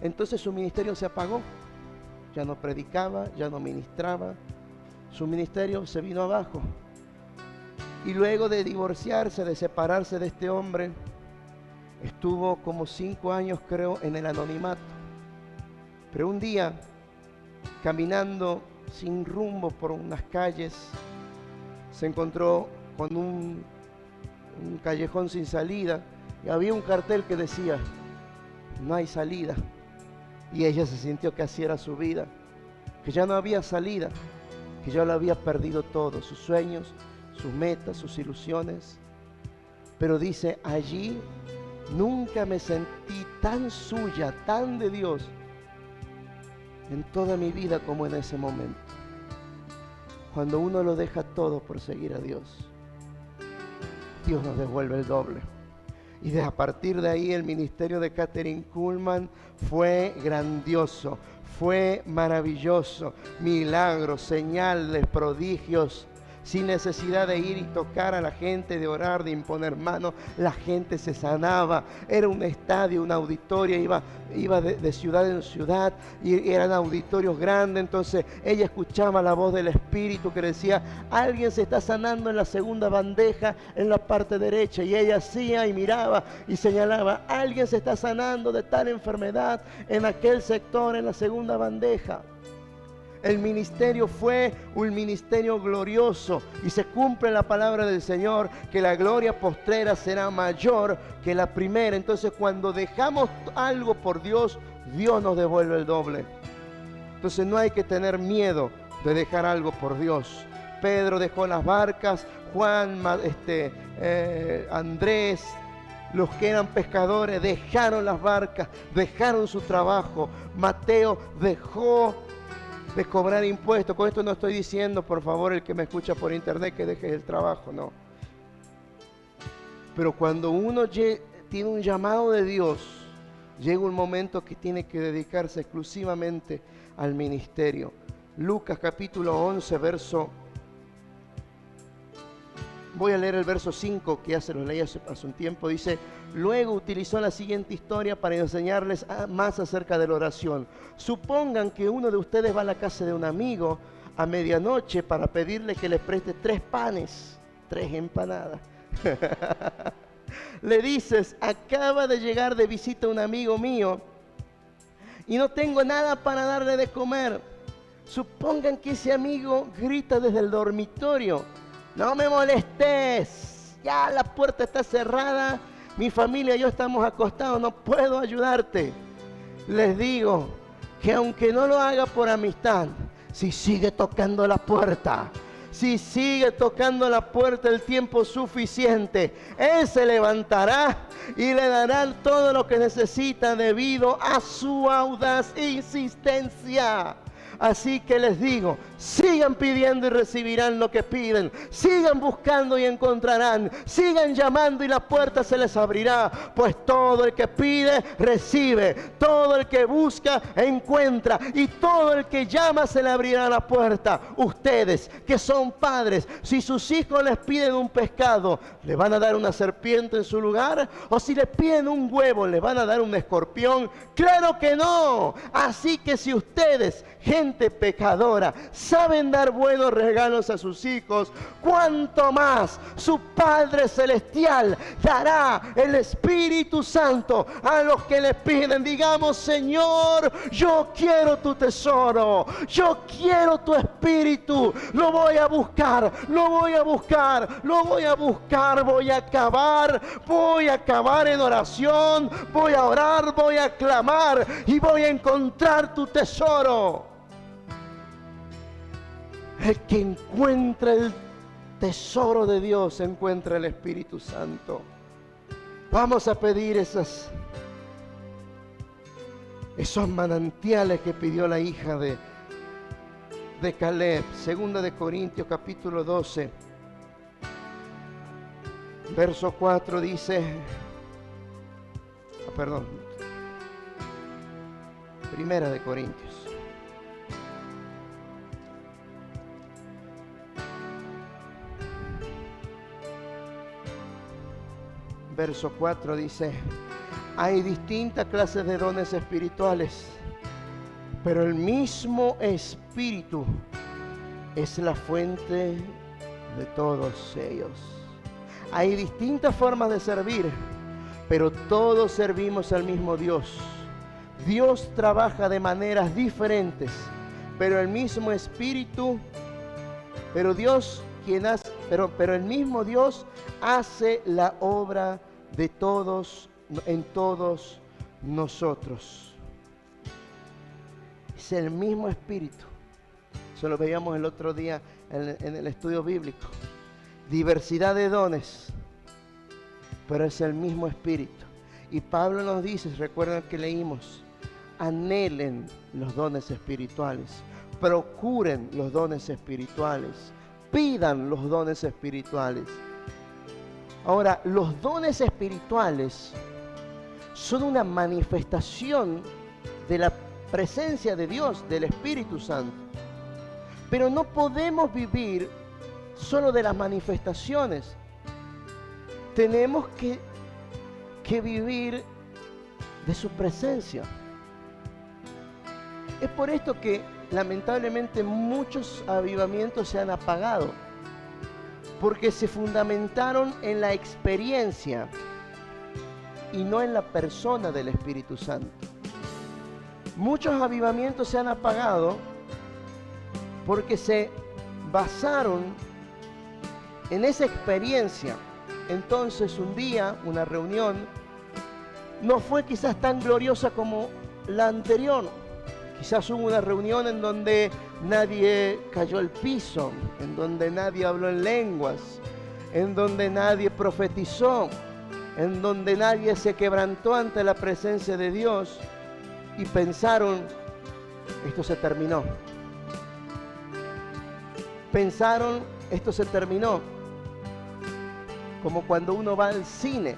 Entonces su ministerio se apagó. Ya no predicaba, ya no ministraba. Su ministerio se vino abajo. Y luego de divorciarse, de separarse de este hombre, estuvo como 5 años, creo, en el anonimato. Pero un día, caminando sin rumbo por unas calles, se encontró con un callejón sin salida y había un cartel que decía, no hay salida. Y ella se sintió que así era su vida, que ya no había salida, que ya lo había perdido todo, sus sueños, sus metas, sus ilusiones. Pero dice, allí nunca me sentí tan suya, tan de Dios, en toda mi vida como en ese momento. Cuando uno lo deja todo por seguir a Dios, Dios nos devuelve el doble. Y a partir de ahí el ministerio de Kathryn Kuhlman fue grandioso, fue maravilloso. Milagros, señales, prodigios. Sin necesidad de ir y tocar a la gente, de orar, de imponer manos, la gente se sanaba. Era un estadio, un auditorio, iba de ciudad en ciudad y eran auditorios grandes. Entonces ella escuchaba la voz del Espíritu que decía, alguien se está sanando en la segunda bandeja, en la parte derecha. Y ella hacía y miraba y señalaba, alguien se está sanando de tal enfermedad en aquel sector, en la segunda bandeja. El ministerio fue un ministerio glorioso y se cumple la palabra del Señor que la gloria postrera será mayor que la primera. Entonces cuando dejamos algo por Dios, Dios nos devuelve el doble. Entonces no hay que tener miedo de dejar algo por Dios. Pedro dejó las barcas, Juan, Andrés, Los que eran pescadores dejaron las barcas, dejaron su trabajo. Mateo dejó de cobrar impuestos. Con esto no estoy diciendo, por favor, el que me escucha por internet, que deje el trabajo, no. Pero cuando uno tiene un llamado de Dios, llega un momento que tiene que dedicarse exclusivamente al ministerio. Lucas capítulo 11, voy a leer el verso 5, que ya se lo leí hace un tiempo. Dice: luego utilizó la siguiente historia para enseñarles más acerca de la oración. Supongan que uno de ustedes va a la casa de un amigo a medianoche para pedirle que le preste 3 panes, 3 empanadas. Le dices: acaba de llegar de visita un amigo mío y no tengo nada para darle de comer. Supongan que ese amigo grita desde el dormitorio: no me molestes, ya la puerta está cerrada, mi familia y yo estamos acostados, no puedo ayudarte. Les digo que aunque no lo haga por amistad, si sigue tocando la puerta, si sigue tocando la puerta el tiempo suficiente, Él se levantará y le darán todo lo que necesita debido a su audaz insistencia. Así que les digo, sigan pidiendo y recibirán lo que piden. Sigan buscando y encontrarán. Sigan llamando y la puerta se les abrirá. Pues todo el que pide, recibe. Todo el que busca, encuentra. Y todo el que llama, se le abrirá la puerta. Ustedes, que son padres, si sus hijos les piden un pescado, ¿le van a dar una serpiente en su lugar? ¿O si les piden un huevo, le van a dar un escorpión? ¡Claro que no! Así que si ustedes, gente pecadora, saben dar buenos regalos a sus hijos, cuánto más su Padre Celestial dará el Espíritu Santo a los que le piden. Digamos: Señor, yo quiero tu tesoro, yo quiero tu Espíritu, lo voy a buscar, lo voy a buscar, lo voy a buscar, voy a acabar en oración, voy a orar, voy a clamar y voy a encontrar tu tesoro. El que encuentra el tesoro de Dios encuentra el Espíritu Santo. Vamos a pedir esos manantiales que pidió la hija de Caleb. Segunda de Corintios capítulo 12, verso 4 dice, Primera de Corintios. Verso 4 dice: hay distintas clases de dones espirituales, pero el mismo Espíritu es la fuente de todos ellos. Hay distintas formas de servir, pero todos servimos al mismo Dios. Dios trabaja de maneras diferentes, pero el mismo Espíritu, pero el mismo Dios hace la obra de todos, en todos nosotros. Es el mismo Espíritu. Eso lo veíamos el otro día en el estudio bíblico. Diversidad de dones, pero es el mismo Espíritu. Y Pablo nos dice, recuerdan que leímos: anhelen los dones espirituales, procuren los dones espirituales, pidan los dones espirituales. Ahora, los dones espirituales son una manifestación de la presencia de Dios, del Espíritu Santo. Pero no podemos vivir solo de las manifestaciones. Tenemos que vivir de su presencia. Es por esto que lamentablemente muchos avivamientos se han apagado, porque se fundamentaron en la experiencia y no en la persona del Espíritu Santo. Muchos avivamientos se han apagado porque se basaron en esa experiencia. Entonces un día, una reunión, no fue quizás tan gloriosa como la anterior. Quizás hubo una reunión en donde nadie cayó al piso, en donde nadie habló en lenguas, en donde nadie profetizó. en donde nadie se quebrantó ante la presencia de Dios y pensaron, esto se terminó. Pensaron, esto se terminó. Como cuando uno va al cine.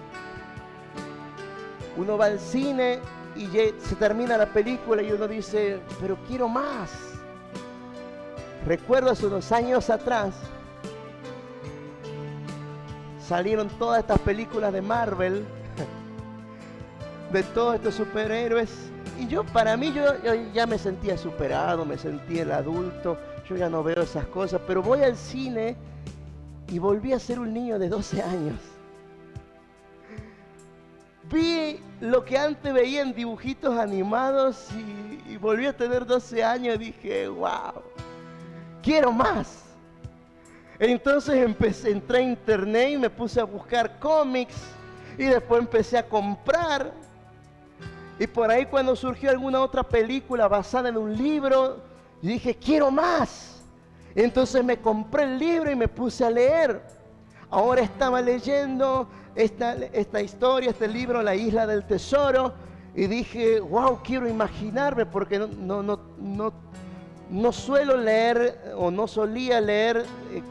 Uno va al cine y se termina la película y uno dice, pero quiero más. Recuerdo hace unos años atrás, salieron todas estas películas de Marvel, de todos estos superhéroes, y para mí yo ya me sentía superado, me sentía el adulto, yo ya no veo esas cosas, pero voy al cine y volví a ser un niño de 12 años. Vi lo que antes veía en dibujitos animados y volví a tener 12 años y dije, wow, quiero más. Entonces entré a internet y me puse a buscar cómics y después empecé a comprar. Y por ahí cuando surgió alguna otra película basada en un libro, dije, quiero más. Entonces me compré el libro y me puse a leer. Ahora estaba leyendo esta historia, este libro, La Isla del Tesoro, y dije, wow, quiero imaginarme, porque no suelo leer o no solía leer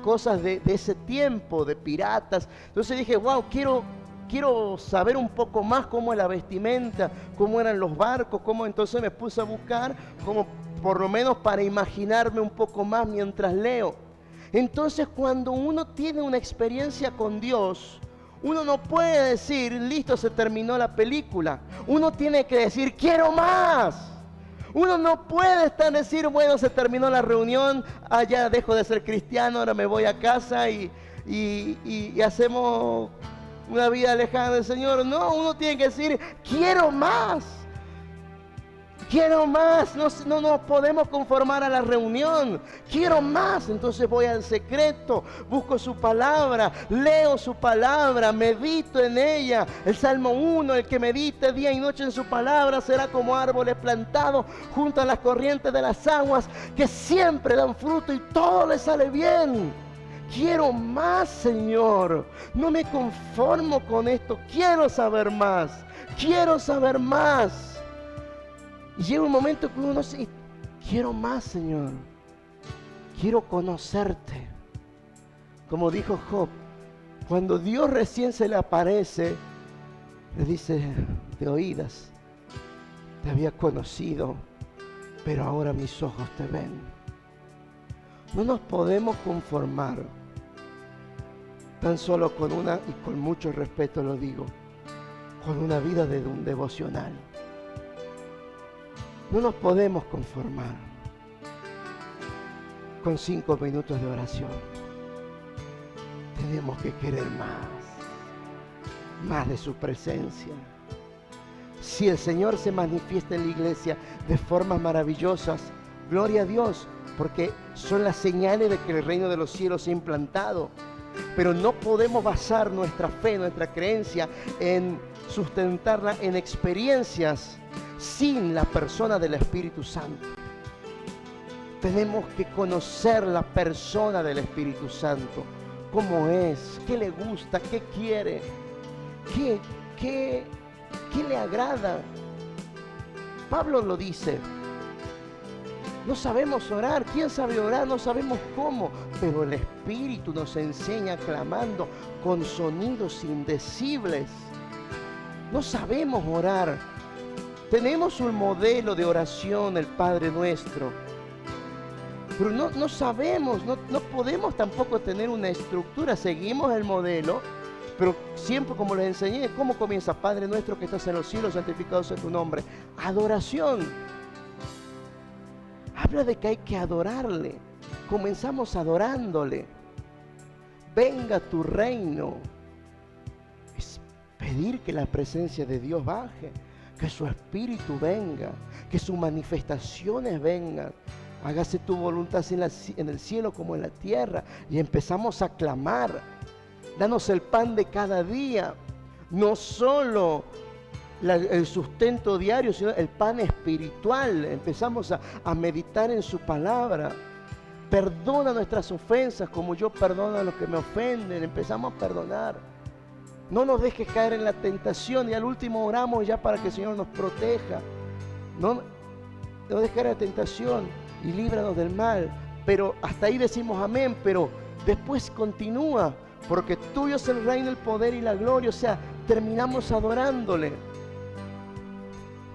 cosas de ese tiempo, de piratas. Entonces dije, wow, quiero saber un poco más cómo es la vestimenta, cómo eran los barcos, entonces me puse a buscar, como por lo menos para imaginarme un poco más mientras leo. Entonces cuando uno tiene una experiencia con Dios, uno no puede decir, listo, se terminó la película. Uno tiene que decir, quiero más. Uno no puede estar decir, bueno, se terminó la reunión, ya dejo de ser cristiano, ahora me voy a casa y hacemos una vida alejada del Señor. No, uno tiene que decir, quiero más. Quiero más, no nos podemos conformar a la reunión. Quiero más, entonces voy al secreto, busco su palabra, leo su palabra, medito en ella. El Salmo 1, el que medite día y noche en su palabra será como árboles plantados junto a las corrientes de las aguas, que siempre dan fruto y todo les sale bien. Quiero más, Señor. No me conformo con esto, quiero saber más. Quiero saber más. Y llega un momento que uno dice, quiero más, Señor. Quiero conocerte. Como dijo Job, cuando Dios recién se le aparece, le dice, de oídas te había conocido, pero ahora mis ojos te ven. No nos podemos conformar tan solo con una, y con mucho respeto lo digo, con una vida de un devocional. No nos podemos conformar con 5 minutos de oración. Tenemos que querer más de su presencia. Si el Señor se manifiesta en la iglesia de formas maravillosas, gloria a Dios, porque son las señales de que el reino de los cielos se ha implantado. Pero no podemos basar nuestra fe, nuestra creencia en sustentarla en experiencias sin la persona del Espíritu Santo. Tenemos que conocer la persona del Espíritu Santo. ¿Cómo es? ¿Qué le gusta? ¿Qué quiere? ¿Qué le agrada? Pablo lo dice. No sabemos orar. ¿Quién sabe orar? No sabemos cómo. Pero el Espíritu nos enseña clamando con sonidos indecibles. No sabemos orar. Tenemos un modelo de oración, el Padre Nuestro. Pero no sabemos, no podemos tampoco tener una estructura. Seguimos el modelo, pero siempre como les enseñé, ¿cómo comienza? Padre Nuestro que estás en los cielos, santificado sea tu nombre. Adoración. Habla de que hay que adorarle. Comenzamos adorándole. Venga tu reino. Es pedir que la presencia de Dios baje. Que su Espíritu venga, que sus manifestaciones vengan. Hágase tu voluntad en el cielo como en la tierra. Y empezamos a clamar. Danos el pan de cada día. No solo el sustento diario, sino el pan espiritual. Empezamos a meditar en su palabra. Perdona nuestras ofensas como yo perdono a los que me ofenden. Empezamos a perdonar. No nos dejes caer en la tentación. Y al último oramos ya para que el Señor nos proteja. No dejes caer en la tentación y líbranos del mal. Pero hasta ahí decimos amén, pero después continúa, porque tuyo es el reino, el poder y la gloria. O sea, terminamos adorándole.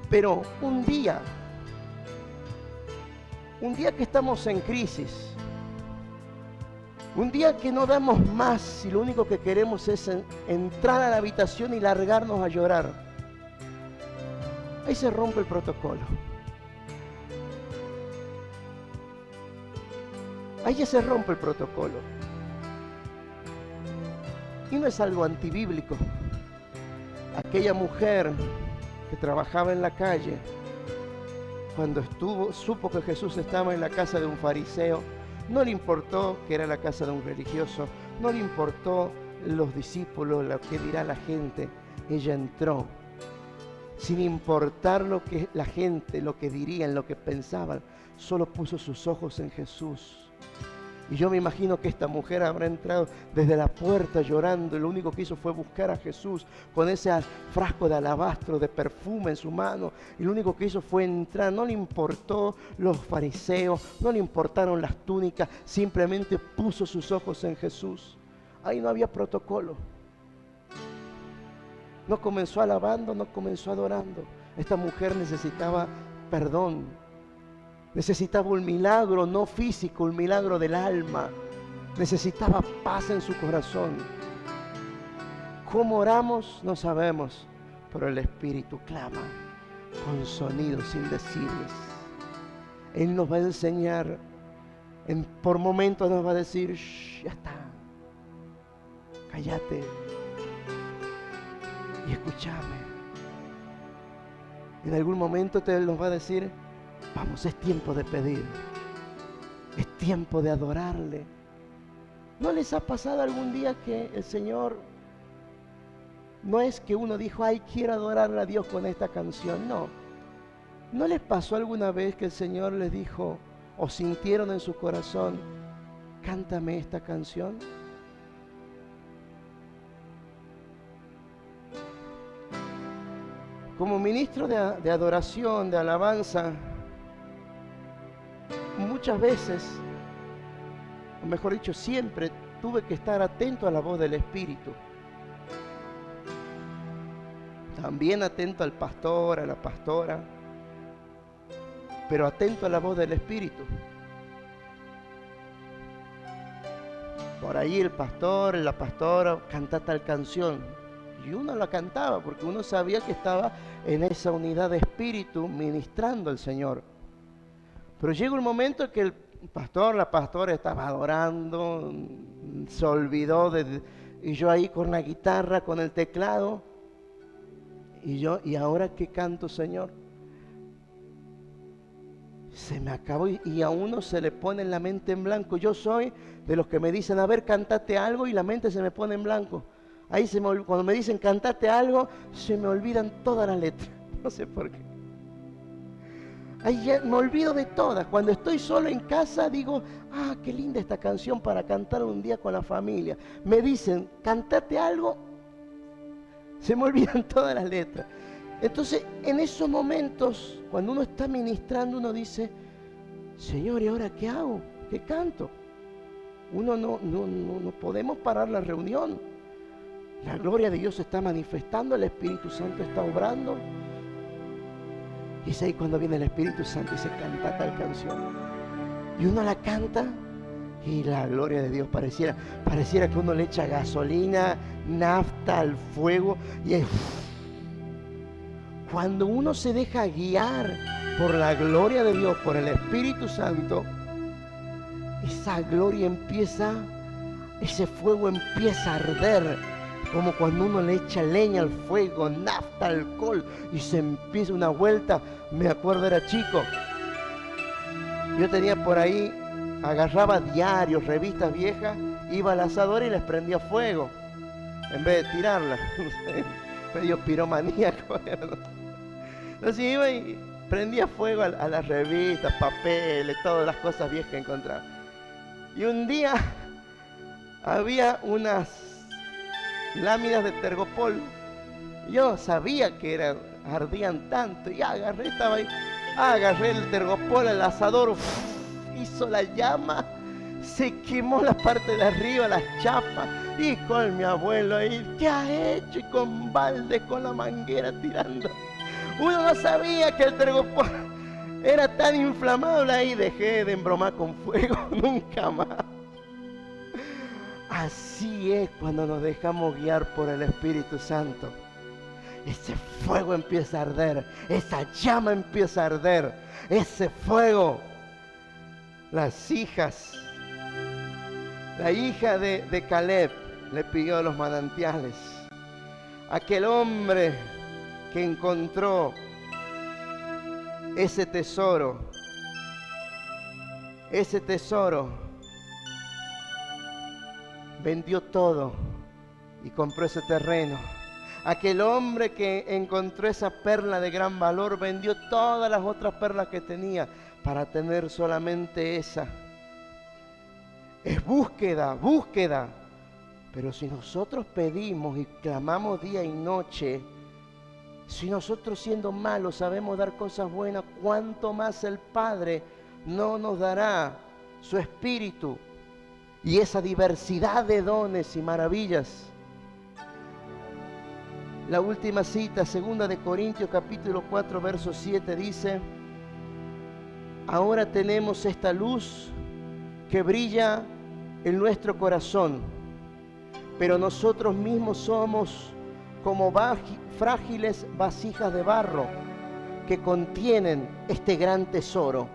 Pero un día que estamos en crisis, un día que no damos más y lo único que queremos es entrar a la habitación y largarnos a llorar, ahí se rompe el protocolo. Ahí ya se rompe el protocolo. Y no es algo antibíblico. Aquella mujer que trabajaba en la calle, cuando supo que Jesús estaba en la casa de un fariseo, no le importó que era la casa de un religioso, no le importó los discípulos, lo que dirá la gente. Ella entró, sin importar lo que la gente, lo que dirían, lo que pensaban, solo puso sus ojos en Jesús. Y yo me imagino que esta mujer habrá entrado desde la puerta llorando, y lo único que hizo fue buscar a Jesús con ese frasco de alabastro, de perfume en su mano, y lo único que hizo fue entrar. No le importó los fariseos, no le importaron las túnicas, simplemente puso sus ojos en Jesús. Ahí no había protocolo. No comenzó alabando, no comenzó adorando. Esta mujer necesitaba perdón. Necesitaba un milagro, no físico, un milagro del alma. Necesitaba paz en su corazón. ¿Cómo oramos? No sabemos, pero el Espíritu clama con sonidos indecibles. Él nos va a enseñar, por momentos nos va a decir, ya está, cállate y escúchame. En algún momento Él nos va a decir, vamos, es tiempo de pedir, es tiempo de adorarle. ¿No les ha pasado algún día que el Señor, no es que uno dijo, ay, quiero adorar a Dios con esta canción? No. ¿No les pasó alguna vez que el Señor les dijo, o sintieron en su corazón, cántame esta canción? Como ministro de adoración, de alabanza, muchas veces, o mejor dicho, siempre tuve que estar atento a la voz del Espíritu. También atento al pastor, a la pastora, pero atento a la voz del Espíritu. Por ahí el pastor, la pastora, canta tal canción. Y uno la cantaba porque uno sabía que estaba en esa unidad de espíritu ministrando al Señor. Pero llega un momento que el pastor, la pastora estaba adorando, se olvidó y yo ahí con la guitarra, con el teclado, ¿y ahora qué canto, Señor? Se me acabó y a uno se le pone la mente en blanco. Yo soy de los que me dicen, a ver, cántate algo, y la mente se me pone en blanco. Ahí cuando me dicen cántate algo, se me olvidan todas las letras. No sé por qué. Ahí ya me olvido de todas. Cuando estoy solo en casa digo, ah, qué linda esta canción para cantar un día con la familia. Me dicen, cántate algo, se me olvidan todas las letras. Entonces, en esos momentos, cuando uno está ministrando, uno dice, Señor, ¿y ahora qué hago? ¿Qué canto? Uno no podemos parar la reunión. La gloria de Dios se está manifestando, el Espíritu Santo está obrando. Y es ahí cuando viene el Espíritu Santo y se canta tal canción. Y uno la canta y la gloria de Dios pareciera que uno le echa gasolina, nafta al fuego. Y es, cuando uno se deja guiar por la gloria de Dios, por el Espíritu Santo, esa gloria empieza, ese fuego empieza a arder. Como cuando uno le echa leña al fuego, nafta, alcohol, y se empieza una vuelta. Me acuerdo, era chico. Yo tenía por ahí, agarraba diarios, revistas viejas, iba al asador y les prendía fuego, en vez de tirarlas. Medio piromaníaco. Entonces iba y prendía fuego a las revistas, papeles, todas las cosas viejas que encontraba. Y un día había unas láminas de tergopol. Yo sabía que ardían tanto y estaba ahí, agarré el tergopol, el asador, hizo la llama, se quemó la parte de arriba, las chapas, y con mi abuelo ahí, ¿qué ha hecho? Y con balde, con la manguera tirando. Uno no sabía que el tergopol era tan inflamable. Ahí dejé de embromar con fuego, nunca más. Así es cuando nos dejamos guiar por el Espíritu Santo. Ese fuego empieza a arder, esa llama empieza a arder, ese fuego. Las hijas, la hija de Caleb le pidió los manantiales. Aquel hombre que encontró ese tesoro, vendió todo y compró ese terreno. Aquel hombre que encontró esa perla de gran valor vendió todas las otras perlas que tenía para tener solamente esa. Es búsqueda. Pero si nosotros pedimos y clamamos día y noche, si nosotros siendo malos sabemos dar cosas buenas, ¿cuánto más el Padre no nos dará su Espíritu y esa diversidad de dones y maravillas? La última cita, 2 de Corintios capítulo 4, verso 7, dice: ahora tenemos esta luz que brilla en nuestro corazón, pero nosotros mismos somos como frágiles vasijas de barro que contienen este gran tesoro.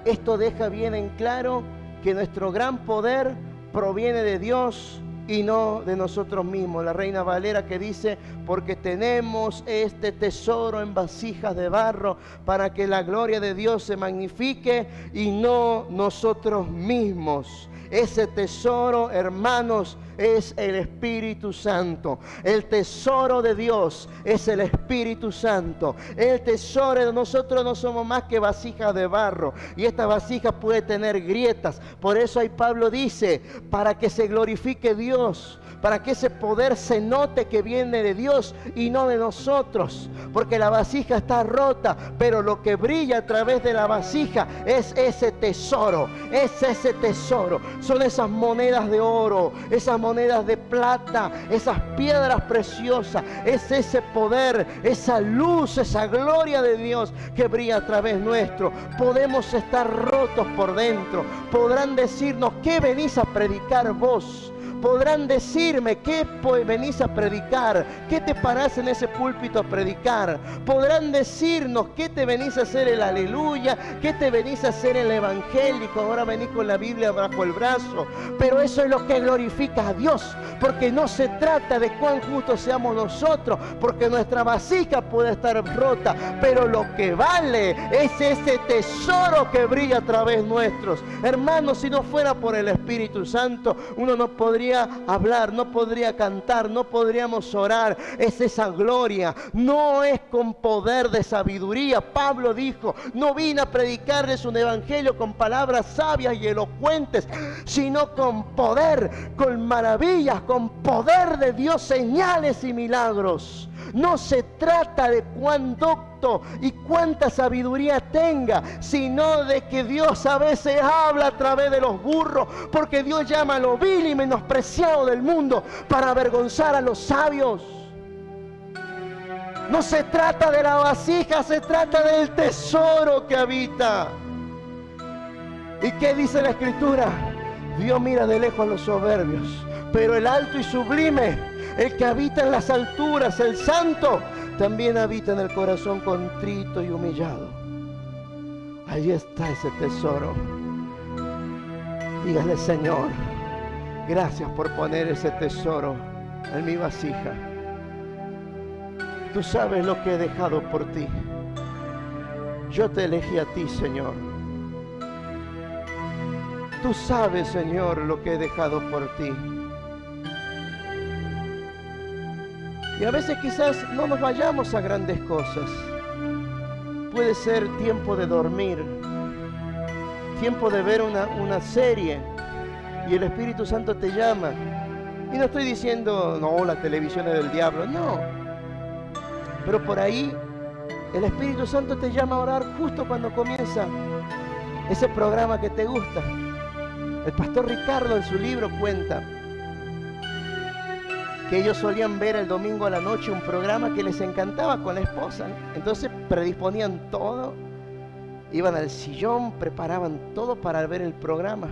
Esto deja bien en claro que nuestro gran poder proviene de Dios y no de nosotros mismos. La Reina Valera que dice: porque tenemos este tesoro en vasijas de barro para que la gloria de Dios se magnifique y no nosotros mismos. Ese tesoro, hermanos, es el Espíritu Santo. El tesoro de Dios es el Espíritu Santo. El tesoro de nosotros no somos más que vasijas de barro. Y esta vasija puede tener grietas. Por eso ahí Pablo dice: para que se glorifique Dios, para que ese poder se note que viene de Dios y no de nosotros. Porque la vasija está rota, pero lo que brilla a través de la vasija es ese tesoro. Es ese tesoro. Son esas monedas de oro, esas monedas de plata, esas piedras preciosas. Es ese poder, esa luz, esa gloria de Dios que brilla a través nuestro. Podemos estar rotos por dentro. Podrán decirnos: ¿qué venís a predicar vos? Podrán decirme: ¿qué venís a predicar? ¿Qué te parás en ese púlpito a predicar? Podrán decirnos: ¿qué te venís a hacer el aleluya? ¿Qué te venís a hacer el evangélico? Ahora venís con la Biblia bajo el brazo. Pero eso es lo que glorifica a Dios, porque no se trata de cuán justos seamos nosotros, porque nuestra vasija puede estar rota, pero lo que vale es ese tesoro que brilla a través nuestros. Hermanos, si no fuera por el Espíritu Santo, uno no podría hablar, no podría cantar, no podríamos orar. Es esa gloria, no es con poder de sabiduría. Pablo dijo: no vine a predicarles un evangelio con palabras sabias y elocuentes, sino con poder, con maravillas, con poder de Dios, señales y milagros. No se trata de cuán docto y cuánta sabiduría tenga, sino de que Dios a veces habla a través de los burros, porque Dios llama a lo vil y menospreciado del mundo para avergonzar a los sabios. No se trata de la vasija, se trata del tesoro que habita. ¿Y qué dice la Escritura? Dios mira de lejos a los soberbios, pero el alto y sublime, el que habita en las alturas, el santo, también habita en el corazón contrito y humillado. Allí está ese tesoro. Dígale: Señor, gracias por poner ese tesoro en mi vasija. Tú sabes lo que he dejado por ti. Yo te elegí a ti, Señor. Tú sabes, Señor, lo que he dejado por ti. Y a veces quizás no nos vayamos a grandes cosas. Puede ser tiempo de dormir, tiempo de ver una serie, y el Espíritu Santo te llama Y no estoy diciendo, no, la televisión es del diablo, no. Pero por ahí el Espíritu Santo te llama a orar justo cuando comienza ese programa que te gusta. El pastor Ricardo en su libro cuenta que ellos solían ver el domingo a la noche un programa que les encantaba con la esposa. Entonces predisponían todo, iban al sillón, preparaban todo para ver el programa.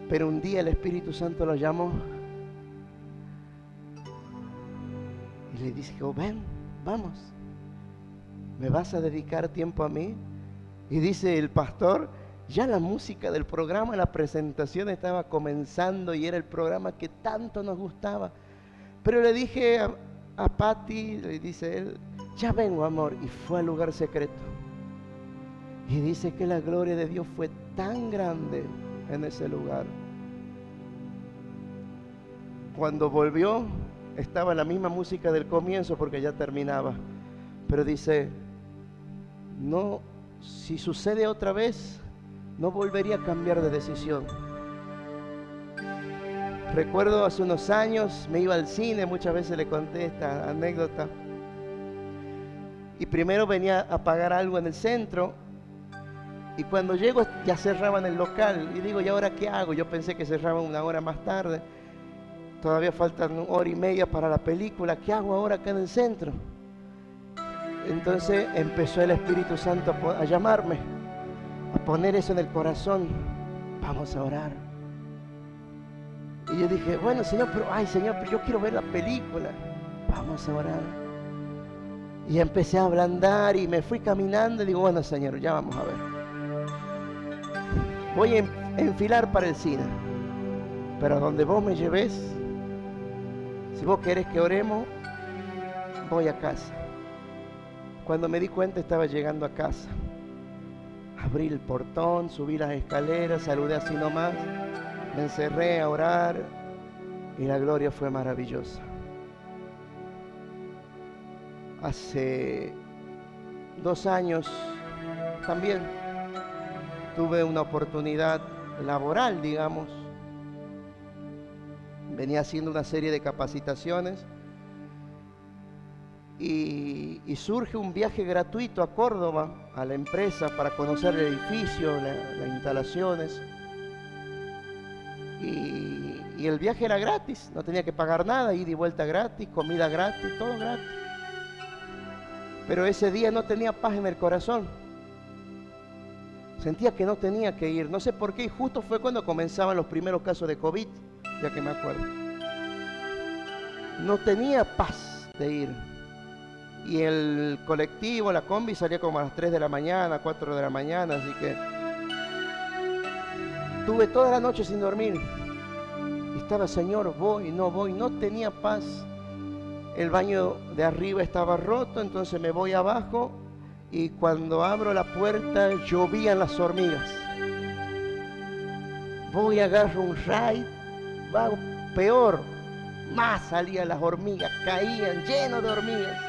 Pero un día el Espíritu Santo los llamó y le dijo, ven, vamos, ¿me vas a dedicar tiempo a mí? Y dice el pastor, ya la música del programa, la presentación estaba comenzando y era el programa que tanto nos gustaba. Pero le dije a Patti, le dice él, ya vengo, amor. Y fue al lugar secreto. Y dice que la gloria de Dios fue tan grande en ese lugar. Cuando volvió, estaba la misma música del comienzo porque ya terminaba. Pero dice, no, si sucede otra vez, no volvería a cambiar de decisión. Recuerdo hace unos años, me iba al cine, muchas veces le conté esta anécdota. Y primero venía a pagar algo en el centro. Y cuando llego ya cerraban el local. Y digo, ¿y ahora qué hago? Yo pensé que cerraban una hora más tarde. Todavía faltan 1 hora y media para la película. ¿Qué hago ahora acá en el centro? Entonces empezó el Espíritu Santo a llamarme, a poner eso en el corazón. Vamos a orar. Y yo dije, bueno, Señor, pero yo quiero ver la película. Vamos a orar. Y empecé a ablandar y me fui caminando y digo, bueno, Señor, ya vamos a ver. Voy a enfilar para el cine. Pero donde vos me lleves, si vos querés que oremos, voy a casa. Cuando me di cuenta estaba llegando a casa. Abrí el portón, subí las escaleras, saludé así nomás, me encerré a orar y la gloria fue maravillosa. Hace 2 años también tuve una oportunidad laboral, digamos. Venía haciendo una serie de capacitaciones y surge un viaje gratuito a Córdoba, a la empresa, para conocer el edificio, las instalaciones. Y el viaje era gratis, no tenía que pagar nada, ida y vuelta gratis, comida gratis, todo gratis. Pero ese día no tenía paz en el corazón. Sentía que no tenía que ir, no sé por qué, y justo fue cuando comenzaban los primeros casos de COVID, ya que me acuerdo. No tenía paz de ir. Y el colectivo, la combi, salía como a las 3 de la mañana, 4 de la mañana, así que tuve toda la noche sin dormir. Y estaba, Señor, voy, no tenía paz. El baño de arriba estaba roto, entonces me voy abajo y cuando abro la puerta llovían las hormigas. Voy, agarro un ride, va peor, más salían las hormigas, caían llenos de hormigas.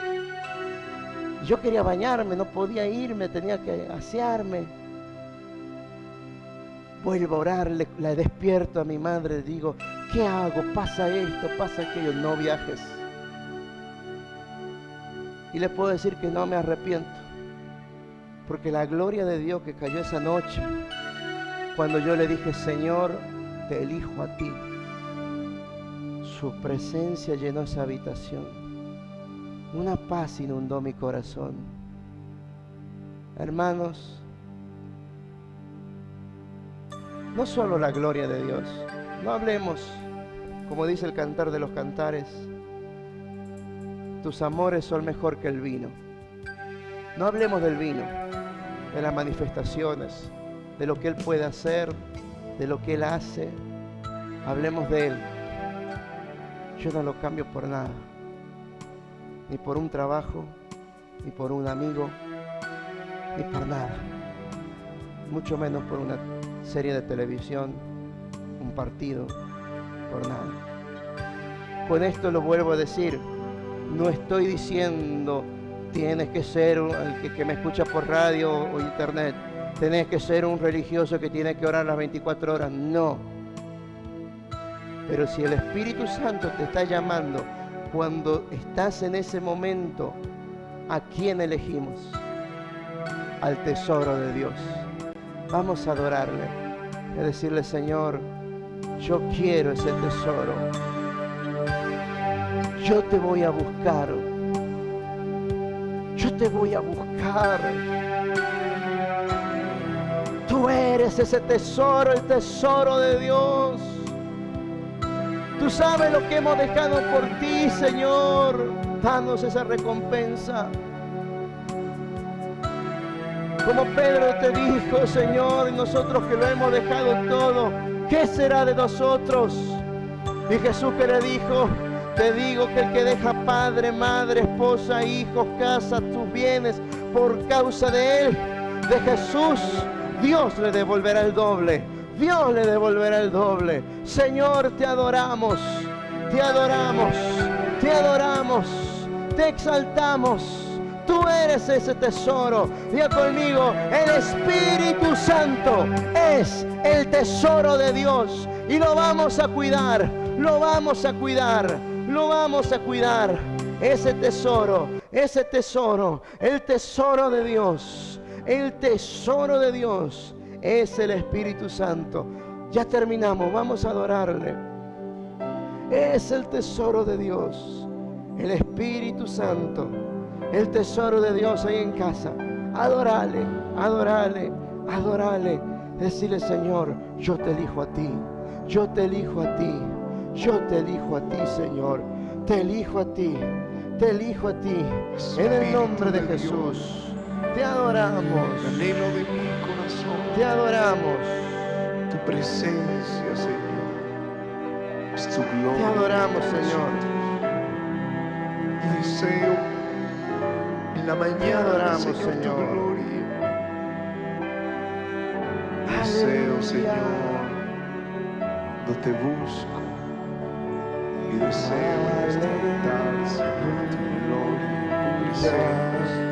Yo quería bañarme, no podía irme, tenía que asearme. Vuelvo a orar, le despierto a mi madre, digo, ¿qué hago? Pasa esto, pasa aquello, no viajes. Y les puedo decir que no me arrepiento, porque la gloria de Dios que cayó esa noche, cuando yo le dije, Señor, te elijo a ti, su presencia llenó esa habitación. Una paz inundó mi corazón. Hermanos, no solo la gloria de Dios, no hablemos, como dice el Cantar de los Cantares, tus amores son mejor que el vino. No hablemos del vino, de las manifestaciones, de lo que Él puede hacer, de lo que Él hace. Hablemos de Él. Yo no lo cambio por nada, ni por un trabajo, ni por un amigo, ni por nada, mucho menos por una serie de televisión, un partido, por nada. Con esto lo vuelvo a decir, no estoy diciendo tienes que ser el que me escucha por radio o internet, tenés que ser un religioso que tiene que orar las 24 horas, no. Pero si el Espíritu Santo te está llamando cuando estás en ese momento, ¿a quién elegimos? Al tesoro de Dios. Vamos a adorarle y a decirle: Señor, yo quiero ese tesoro. Yo te voy a buscar. Yo te voy a buscar. Tú eres ese tesoro, el tesoro de Dios. Tú sabes lo que hemos dejado por ti, Señor. Danos esa recompensa. Como Pedro te dijo: Señor, nosotros que lo hemos dejado todo, ¿qué será de nosotros? Y Jesús que le dijo: te digo que el que deja padre, madre, esposa, hijos, casa, tus bienes, por causa de Él, de Jesús, Dios le devolverá el doble. Dios le devolverá el doble. Señor, te adoramos, te adoramos, te adoramos, te exaltamos. Tú eres ese tesoro. Diga conmigo: el Espíritu Santo es el tesoro de Dios. Y lo vamos a cuidar, lo vamos a cuidar, lo vamos a cuidar. Ese tesoro, el tesoro de Dios, el tesoro de Dios es el Espíritu Santo. Ya terminamos, vamos a adorarle. Es el tesoro de Dios, el Espíritu Santo. El tesoro de Dios ahí en casa. Adorale, adorale, adorale. Decirle: Señor, yo te elijo a ti. Yo te elijo a ti. Yo te elijo a ti, Señor. Te elijo a ti. Te elijo a ti. En el nombre de Jesús. Te adoramos. Anhelo de mi corazón. Te adoramos. Tu presencia, Señor. Es tu gloria. Te adoramos, Señor. Y deseo en la mañana, adoramos, Señor, Señor. tu gloria. Deseo, Señor, no te busco. Y deseo en este altar, Señor, tu gloria, tu presencia.